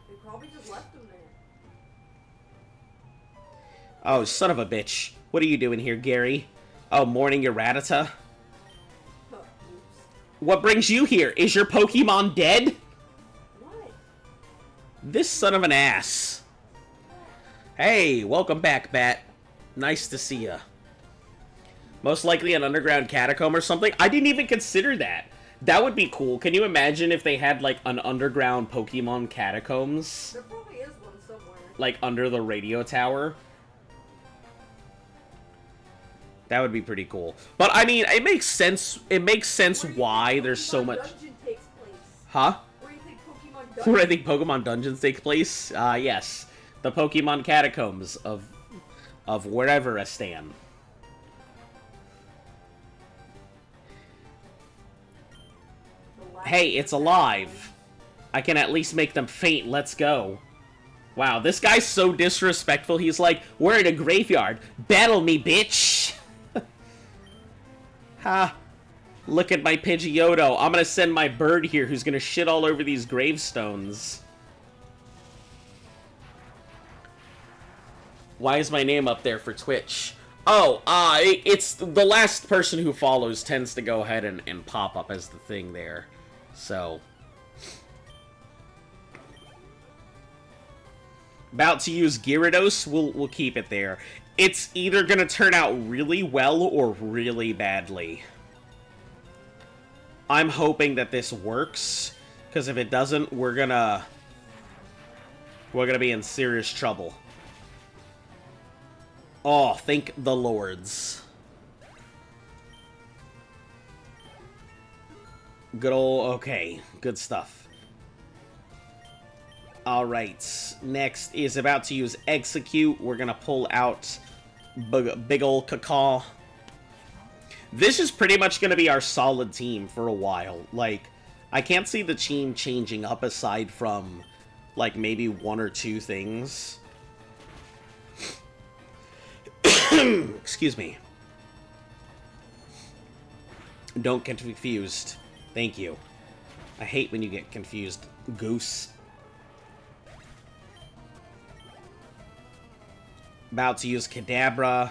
They probably just left him there. Oh, son of a bitch. What are you doing here, Gary? Oh, morning errata? Huh, oops. What brings you here? Is your Pokemon dead? What? This son of an ass. Hey, welcome back, Bat. Nice to see ya. Most likely an underground catacomb or something? I didn't even consider that. That would be cool. Can you imagine if they had, like, an underground Pokemon catacombs? There probably is one somewhere. Like, under the radio tower? That would be pretty cool. But, I mean, it makes sense. It makes sense why there's so much... Dungeon takes place? Huh? Where do you think Pokemon Dungeon? Where I think Pokemon Dungeons take place? Yes. The Pokemon catacombs of wherever I stand. Hey, it's alive. I can at least make them faint. Let's go. Wow, this guy's so disrespectful. He's like, we're in a graveyard. Battle me, bitch. Ha. Look at my Pidgeotto. I'm gonna send my bird here who's gonna shit all over these gravestones. Why is my name up there for Twitch? Oh, it's the last person who follows tends to go ahead and pop up as the thing there. So. About to use Gyarados, we'll keep it there. It's either gonna turn out really well or really badly. I'm hoping that this works, because if it doesn't, we're gonna be in serious trouble. Oh, thank the lords. Good old, okay, good stuff. Alright, next is about to use Execute. We're gonna pull out big ol' Cacaw. This is pretty much gonna be our solid team for a while. Like, I can't see the team changing up aside from, like, maybe one or two things. Excuse me. Don't get confused. Thank you. I hate when you get confused, goose. About to use Kadabra.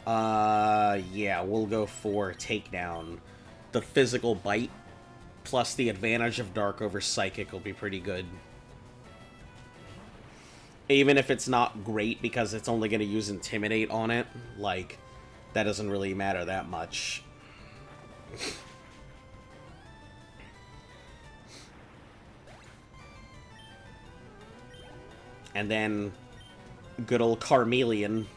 Yeah, we'll go for Takedown. The physical bite, plus the advantage of Dark over Psychic will be pretty good. Even if it's not great because it's only going to use Intimidate on it, like, that doesn't really matter that much. And then, good old Carmeleon.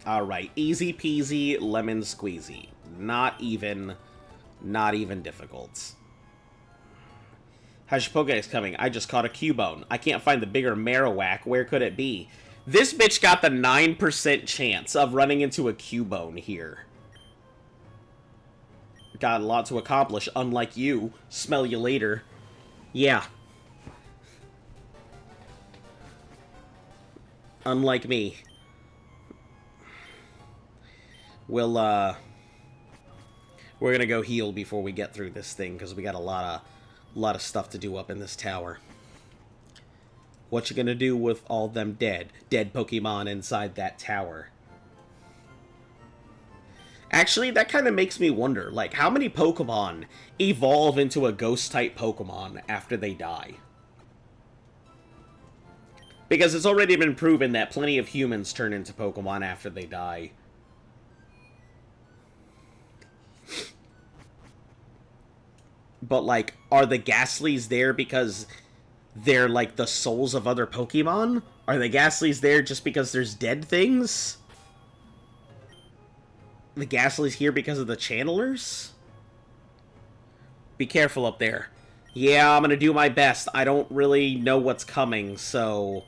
Alright, easy peasy, lemon squeezy. Not even difficult. How's your Pokedex coming? I just caught a Cubone. I can't find the bigger Marowak. Where could it be? This bitch got the 9% chance of running into a Cubone here. Got a lot to accomplish, unlike you. Smell you later. Yeah. Unlike me. We're gonna go heal before we get through this thing, because we got a lot of stuff to do up in this tower. What you gonna do with all them dead Pokemon inside that tower? Actually, that kind of makes me wonder, like, how many Pokemon evolve into a Ghost-type Pokemon after they die? Because it's already been proven that plenty of humans turn into Pokemon after they die. But, like, are the Ghastlies there because they're, like, the souls of other Pokemon? Are the Ghastlies there just because there's dead things? The Ghastlies here because of the Channelers? Be careful up there. Yeah, I'm gonna do my best. I don't really know what's coming, so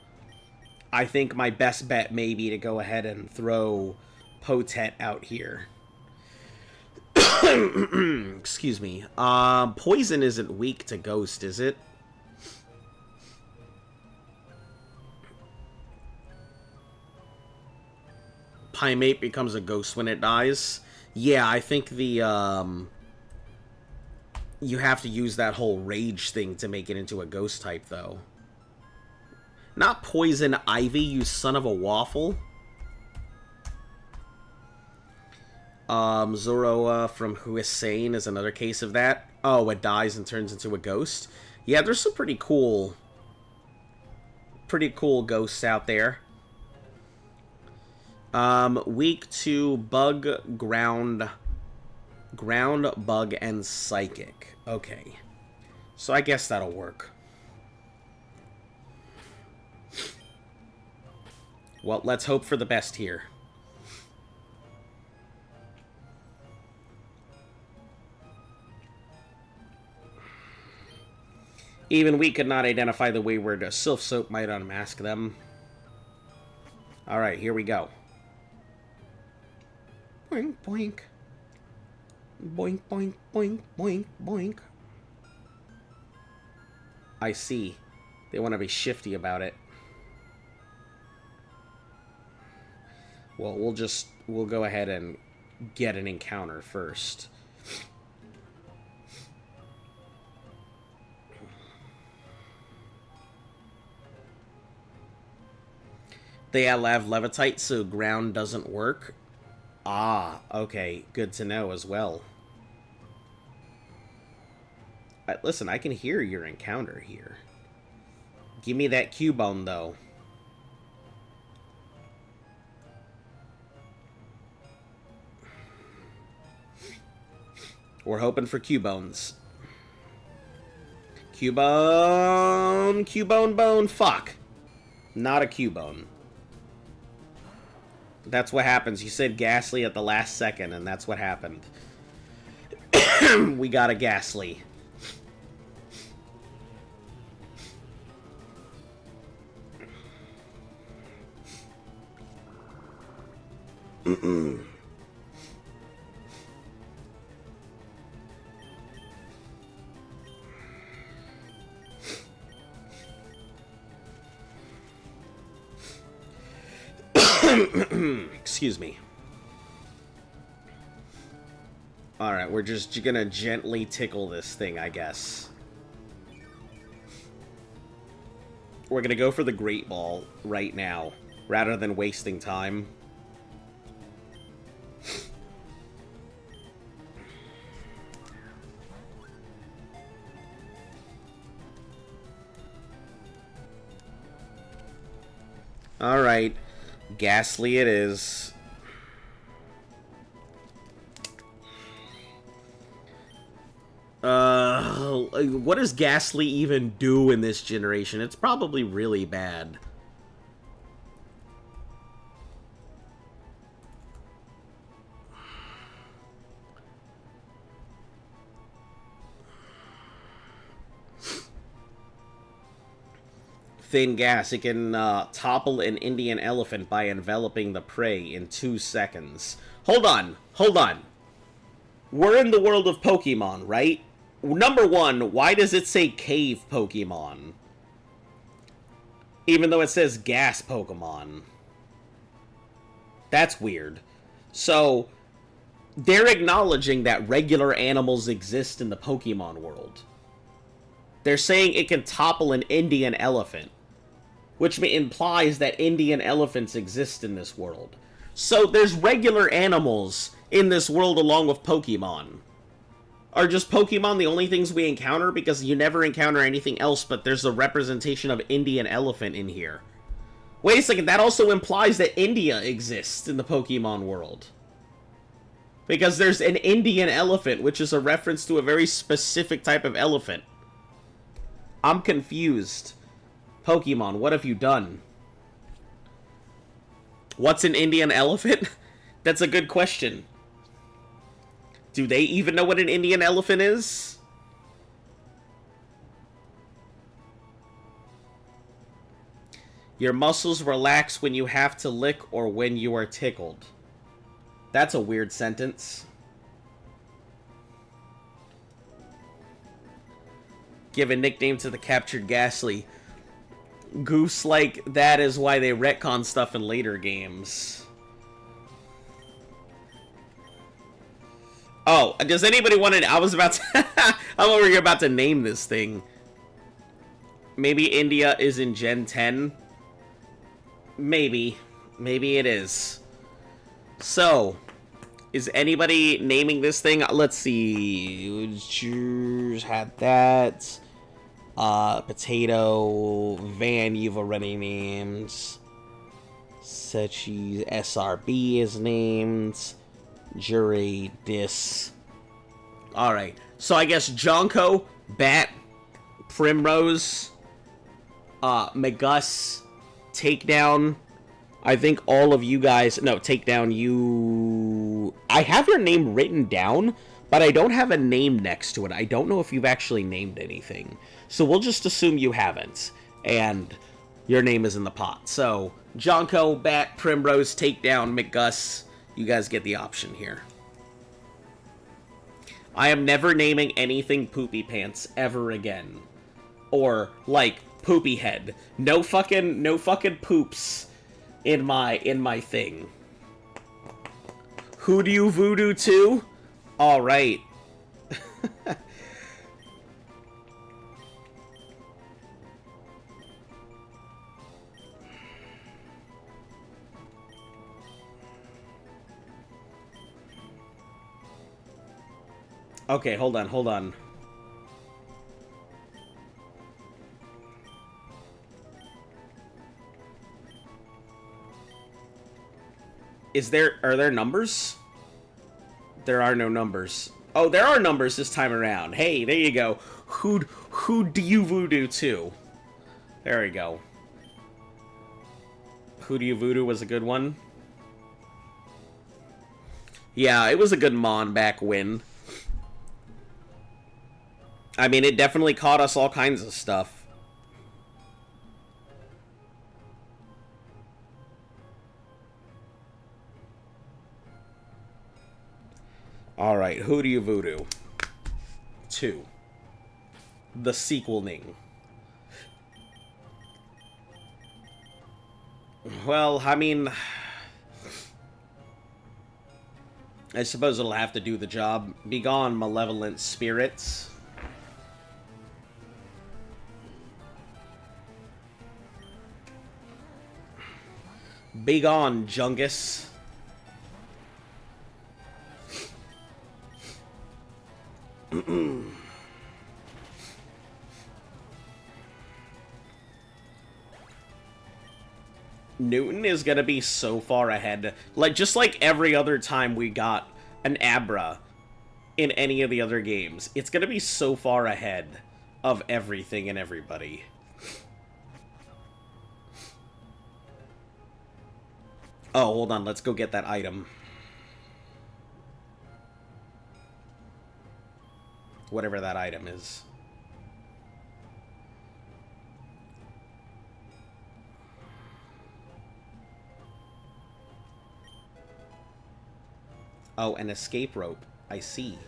I think my best bet may be to go ahead and throw Potet out here. Excuse me. Poison isn't weak to Ghost, is it? Primate becomes a ghost when it dies. Yeah, I think the, you have to use that whole rage thing to make it into a ghost type, though. Not Poison Ivy, you son of a waffle. Zoroa from Hussein is another case of that. Oh, it dies and turns into a ghost. Yeah, there's some pretty cool ghosts out there. Weak to Bug, Ground, Bug, and Psychic. Okay. So I guess that'll work. Well, let's hope for the best here. Even we could not identify the wayward Sylph Soap might unmask them. Alright, here we go. Boink, boink. Boink, boink, boink, boink, boink. I see. They want to be shifty about it. Well, we'll go ahead and get an encounter first. They have Levitite, so ground doesn't work. Ah, okay. Good to know as well. Listen, I can hear your encounter here. Give me that Cubone, though. We're hoping for Cubones. Cubone! Cubone bone! Fuck! Not a Cubone. That's what happens. You said Ghastly at the last second, and that's what happened. We got a Ghastly. Excuse me. Alright, we're just gonna gently tickle this thing, I guess. We're gonna go for the Great Ball right now, rather than wasting time. Alright. Ghastly it is. What does Ghastly even do in this generation? It's probably really bad. Thin gas. It can topple an Indian elephant by enveloping the prey in 2 seconds. Hold on. Hold on. We're in the world of Pokemon, right? Number one, why does it say cave Pokemon? Even though it says gas Pokemon. That's weird. So, they're acknowledging that regular animals exist in the Pokemon world. They're saying it can topple an Indian elephant, which implies that Indian elephants exist in this world. So there's regular animals in this world along with Pokemon. Are just Pokemon the only things we encounter? Because you never encounter anything else, but there's a representation of Indian elephant in here. Wait a second, that also implies that India exists in the Pokemon world. Because there's an Indian elephant, which is a reference to a very specific type of elephant. I'm confused. Pokemon, what have you done? What's an Indian elephant? That's a good question. Do they even know what an Indian elephant is? Your muscles relax when you have to lick or when you are tickled. That's a weird sentence. Give a nickname to the captured Ghastly. Goose, like, that is why they retcon stuff in later games. Oh, does anybody want to... I was about to... I'm over here about to name this thing. Maybe India is in Gen 10? Maybe. Maybe it is. So, is anybody naming this thing? Let's see. Had that. Potato. Van, you've already named. Sechi. SRB is named. Jury. Dis. Alright. So I guess Jonko, Bat, Primrose, Magus, Takedown. I think all of you guys... No, Takedown, you... I have your name written down, but I don't have a name next to it. I don't know if you've actually named anything. So we'll just assume you haven't, and your name is in the pot. So, Jonko, Bat, Primrose, Takedown, McGus, you guys get the option here. I am never naming anything Poopy Pants ever again. Or, like, Poopy Head. No fucking poops in my thing. Who do you voodoo to? Alright. Okay, hold on. Are there numbers? There are no numbers. Oh, there are numbers this time around. Hey, there you go. Who do you voodoo to? There we go. Who do you voodoo was a good one. Yeah, it was a good mon back when. I mean, it definitely caught us all kinds of stuff. Alright, who do you voodoo? 2. The sequel-ning. Well, I mean... I suppose it'll have to do the job. Begone, malevolent spirits. Begone, Jungus. Newton is gonna be so far ahead. Like, just like every other time we got an Abra in any of the other games. It's gonna be so far ahead of everything and everybody. Oh, hold on. Let's go get that item. Whatever that item is. Oh, an escape rope. I see.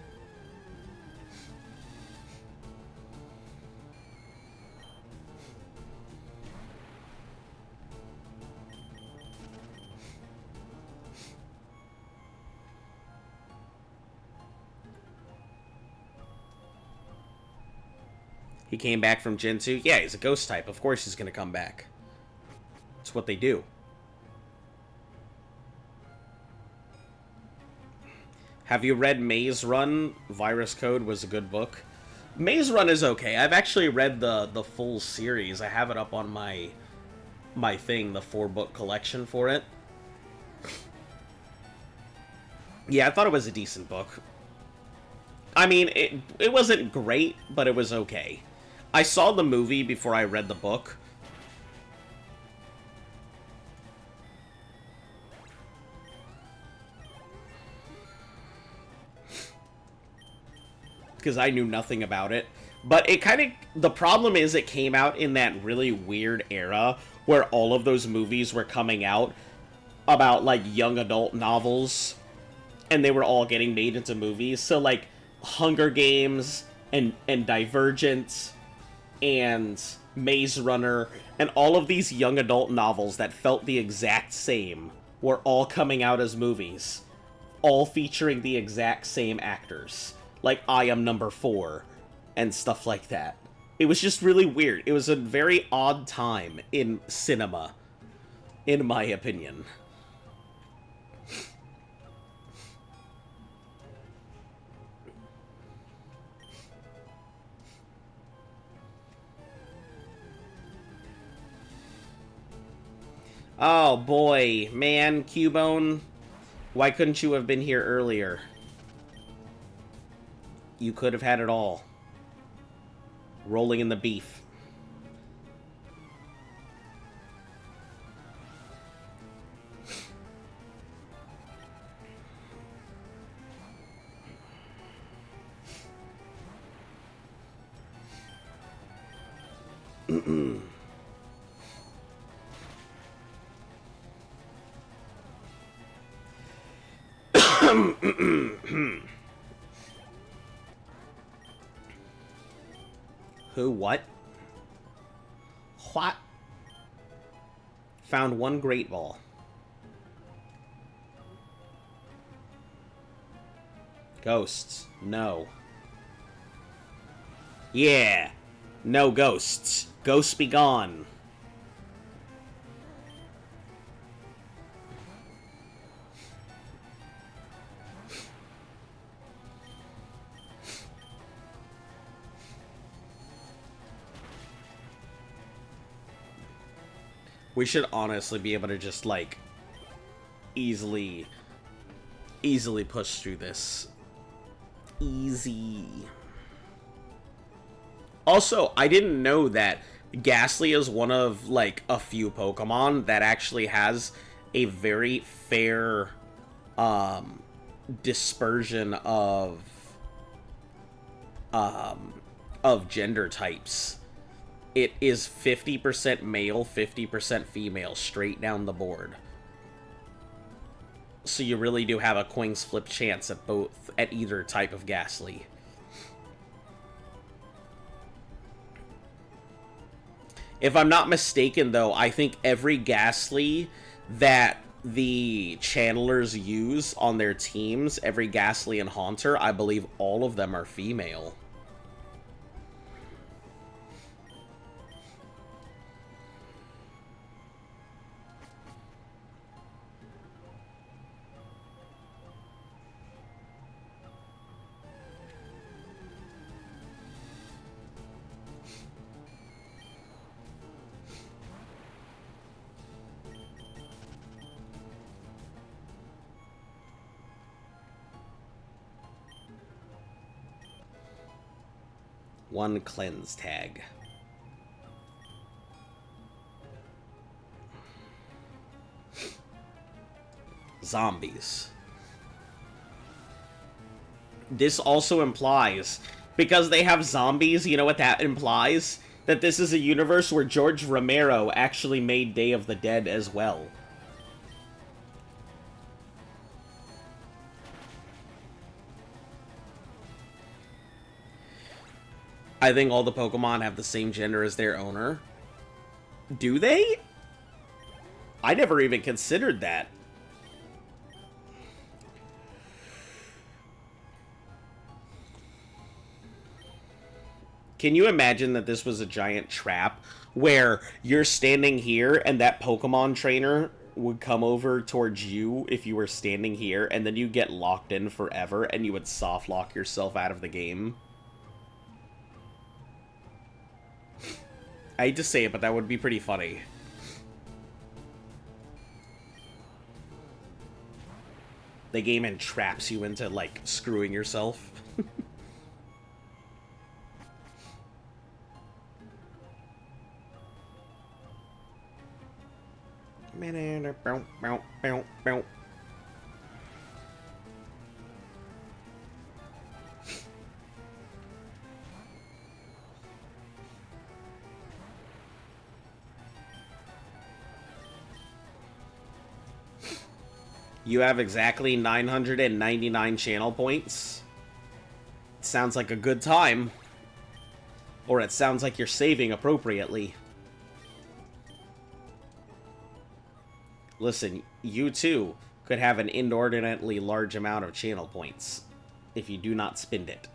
He came back from Gen 2? Yeah, he's a ghost type. Of course he's gonna come back. It's what they do. Have you read Maze Run? Virus Code was a good book. Maze Run is okay. I've actually read the full series. I have it up on my thing, the 4-book collection for it. Yeah, I thought it was a decent book. I mean, it wasn't great, but it was okay. I saw the movie before I read the book. Because I knew nothing about it. But it kind of... The problem is it came out in that really weird era where all of those movies were coming out about, like, young adult novels. And they were all getting made into movies. So, like, Hunger Games and Divergent and Maze Runner and all of these young adult novels that felt the exact same were all coming out as movies. All featuring the exact same actors. Like I Am Number 4 and stuff like that. It was just really weird. It was a very odd time in cinema, in my opinion. Oh boy, man, Cubone, why couldn't you have been here earlier? You could have had it all. Rolling in the beef. Who, what? What? Found one Great Ball. Ghosts. No. Yeah. No ghosts. Ghosts be gone. We should honestly be able to just, like, easily push through this. Easy. Also, I didn't know that Ghastly is one of, like, a few Pokemon that actually has a very fair, dispersion of gender types. It is 50% male, 50% female, straight down the board. So you really do have a coin's flip chance at at either type of Ghastly. If I'm not mistaken, though, I think every Ghastly that the channelers use on their teams, every Ghastly and Haunter, I believe all of them are female. One cleanse tag. Zombies. This also implies, because they have zombies, you know what that implies? That this is a universe where George Romero actually made Day of the Dead as well. I think all the Pokemon have the same gender as their owner. Do they? I never even considered that. Can you imagine that this was a giant trap where you're standing here and that Pokemon trainer would come over towards you if you were standing here, and then you get locked in forever and you would soft lock yourself out of the game? I hate to say it, but that would be pretty funny. the game entraps you into, like, screwing yourself. You have exactly 999 channel points. It sounds like a good time. Or it sounds like you're saving appropriately. Listen, you too could have an inordinately large amount of channel points if you do not spend it.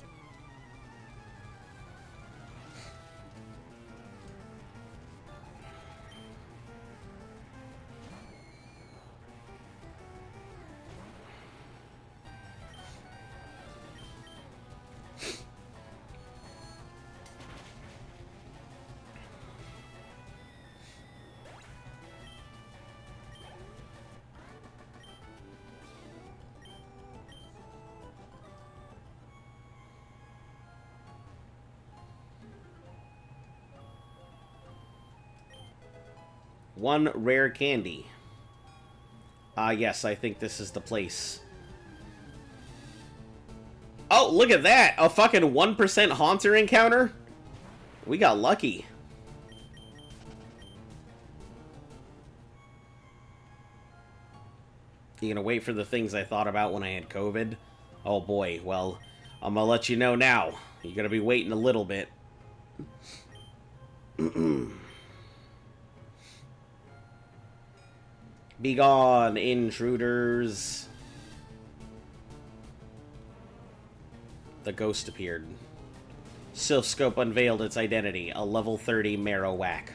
One rare candy. Ah, yes, I think this is the place. Oh, look at that! A fucking 1% Haunter encounter? We got lucky. You gonna wait for the things I thought about when I had COVID? Oh boy, well, I'm gonna let you know now. You're gonna be waiting a little bit. Begone, intruders. The ghost appeared. Sylphscope unveiled its identity, a level 30 Marowak.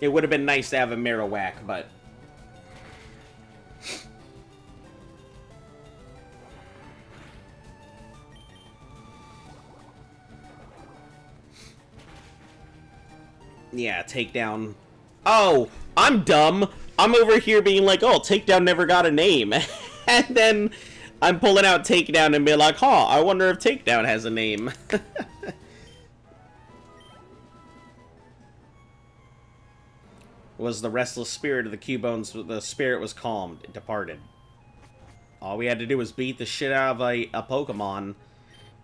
It would have been nice to have a Marowak, but... yeah, Takedown. Oh, I'm dumb. I'm over here being like, oh, Takedown never got a name. And then I'm pulling out Takedown and be like, huh, I wonder if Takedown has a name. Was the restless spirit of the Cubones. The spirit was calmed. It departed. All we had to do was beat the shit out of a Pokemon,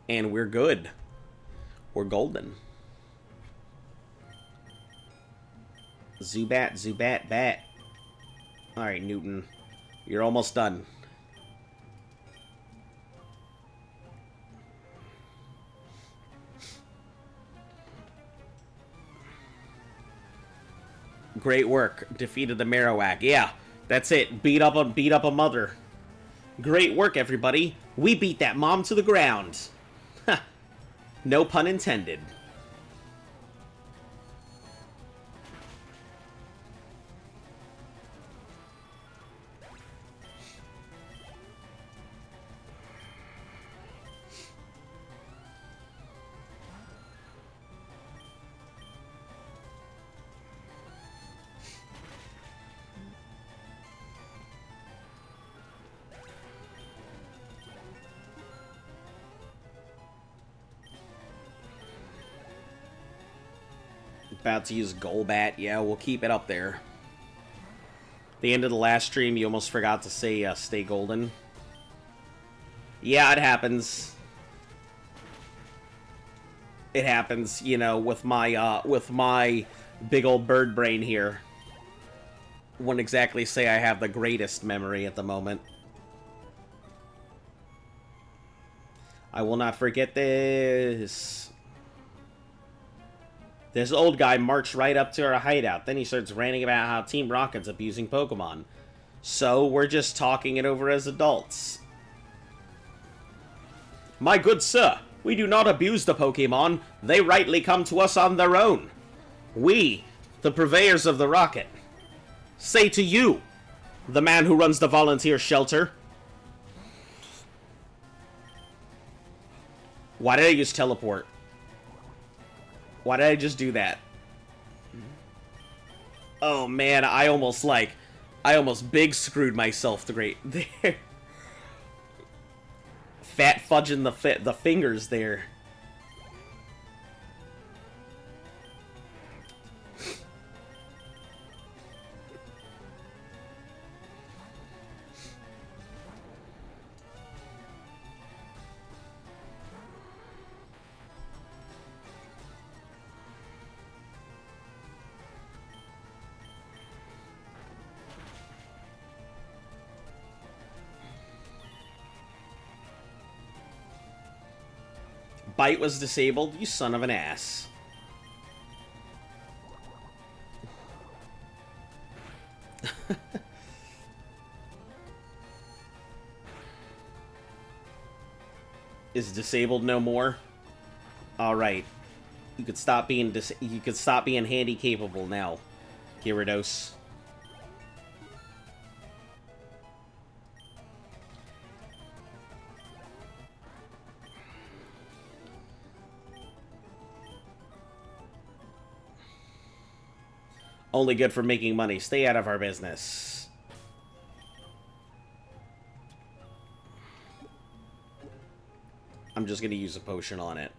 and we're good. We're golden. Zubat, Zubat, bat. Alright, Newton. You're almost done. Great work. Defeated the Marowak. Yeah, that's it. Beat up a mother. Great work, everybody. We beat that mom to the ground. Ha. No pun intended. About to use Golbat. Yeah, we'll keep it up there. The end of the last stream, you almost forgot to say stay golden. Yeah, it happens. It happens, you know, with my big old bird brain here. Wouldn't exactly say I have the greatest memory at the moment. I will not forget this. This old guy marched right up to our hideout. Then he starts ranting about how Team Rocket's abusing Pokemon. So, we're just talking it over as adults. My good sir, we do not abuse the Pokemon. They rightly come to us on their own. We, the purveyors of the Rocket, say to you, The man who runs the volunteer shelter. Why did I use teleport? Why did I just do that? Oh man, I almost big screwed myself right there. Fat fudging the fingers there. Bite was disabled, you son of an ass. Is disabled no more? All right. You could stop being handy capable now, Gyarados. Only good for making money. Stay out of our business. I'm just gonna use a potion on it.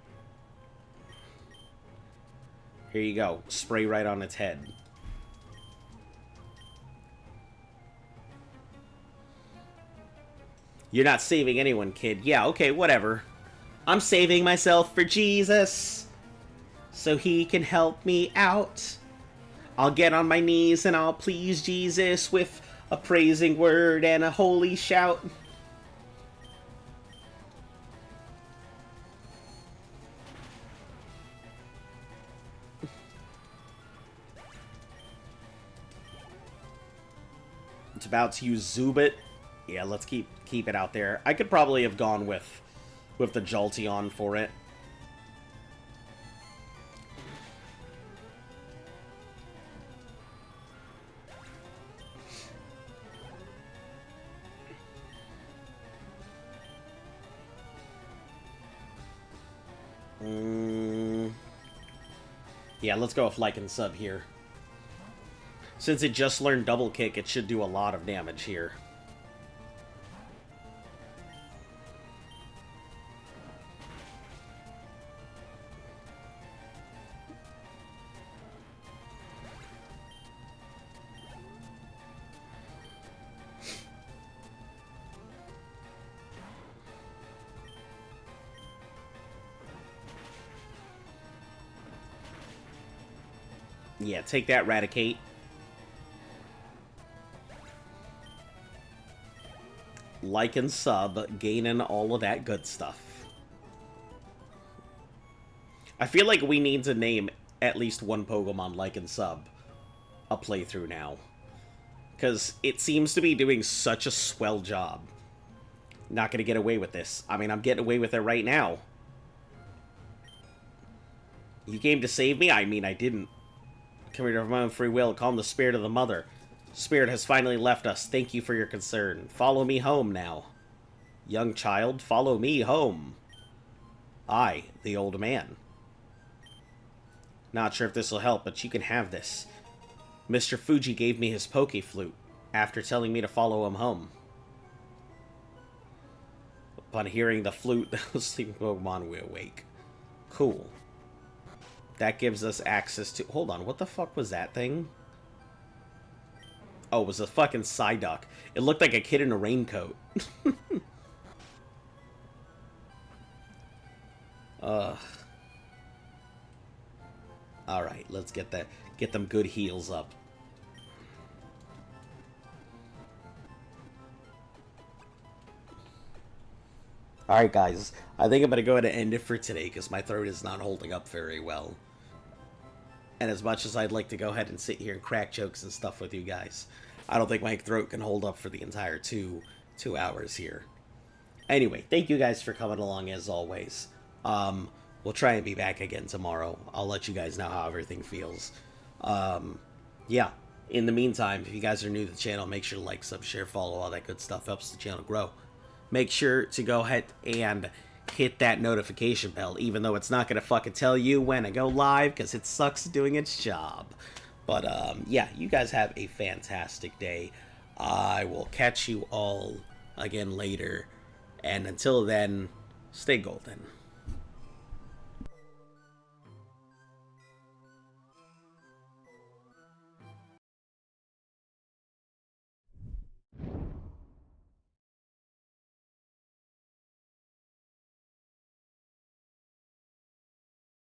Here you go. Spray right on its head. You're not saving anyone, kid. Yeah, okay, whatever. I'm saving myself for Jesus, so he can help me out. I'll get on my knees and I'll please Jesus with a praising word and a holy shout. It's about to use Zubit. Yeah, let's keep it out there. I could probably have gone with the Jolteon for it. Yeah, let's go with Lycan Sub here. Since it just learned Double Kick, it should do a lot of damage here. Yeah, take that, Raticate. Like and sub, gaining all of that good stuff. I feel like we need to name at least one Pokemon like and sub a playthrough now. Because it seems to be doing such a swell job. Not going to get away with this. I mean, I'm getting away with it right now. You came to save me? I mean, I didn't. Come here of my own free will. Call him the Spirit of the Mother. Spirit has finally left us. Thank you for your concern. Follow me home now. Young child, follow me home. I, the old man. Not sure if this will help, but you can have this. Mr. Fuji gave me his Poke Flute after telling me to follow him home. Upon hearing the flute, the sleeping Pokemon will awake. Cool. That gives us access to... Hold on, what the fuck was that thing? Oh, it was a fucking Psyduck. It looked like a kid in a raincoat. Alright, let's get them good heals up. Alright guys, I think I'm going to go ahead and end it for today because my throat is not holding up very well. And as much as I'd like to go ahead and sit here and crack jokes and stuff with you guys, I don't think my throat can hold up for the entire two hours here. Anyway, thank you guys for coming along as always. We'll try and be back again tomorrow. I'll let you guys know how everything feels. Yeah, In the meantime, if you guys are new to the channel, make sure to like, sub, share, follow, all that good stuff. Helps the channel grow. Make sure to go ahead and hit that notification bell, even though it's not going to fucking tell you when I go live, because it sucks doing its job. But, yeah, you guys have a fantastic day. I will catch you all again later. And until then, stay golden.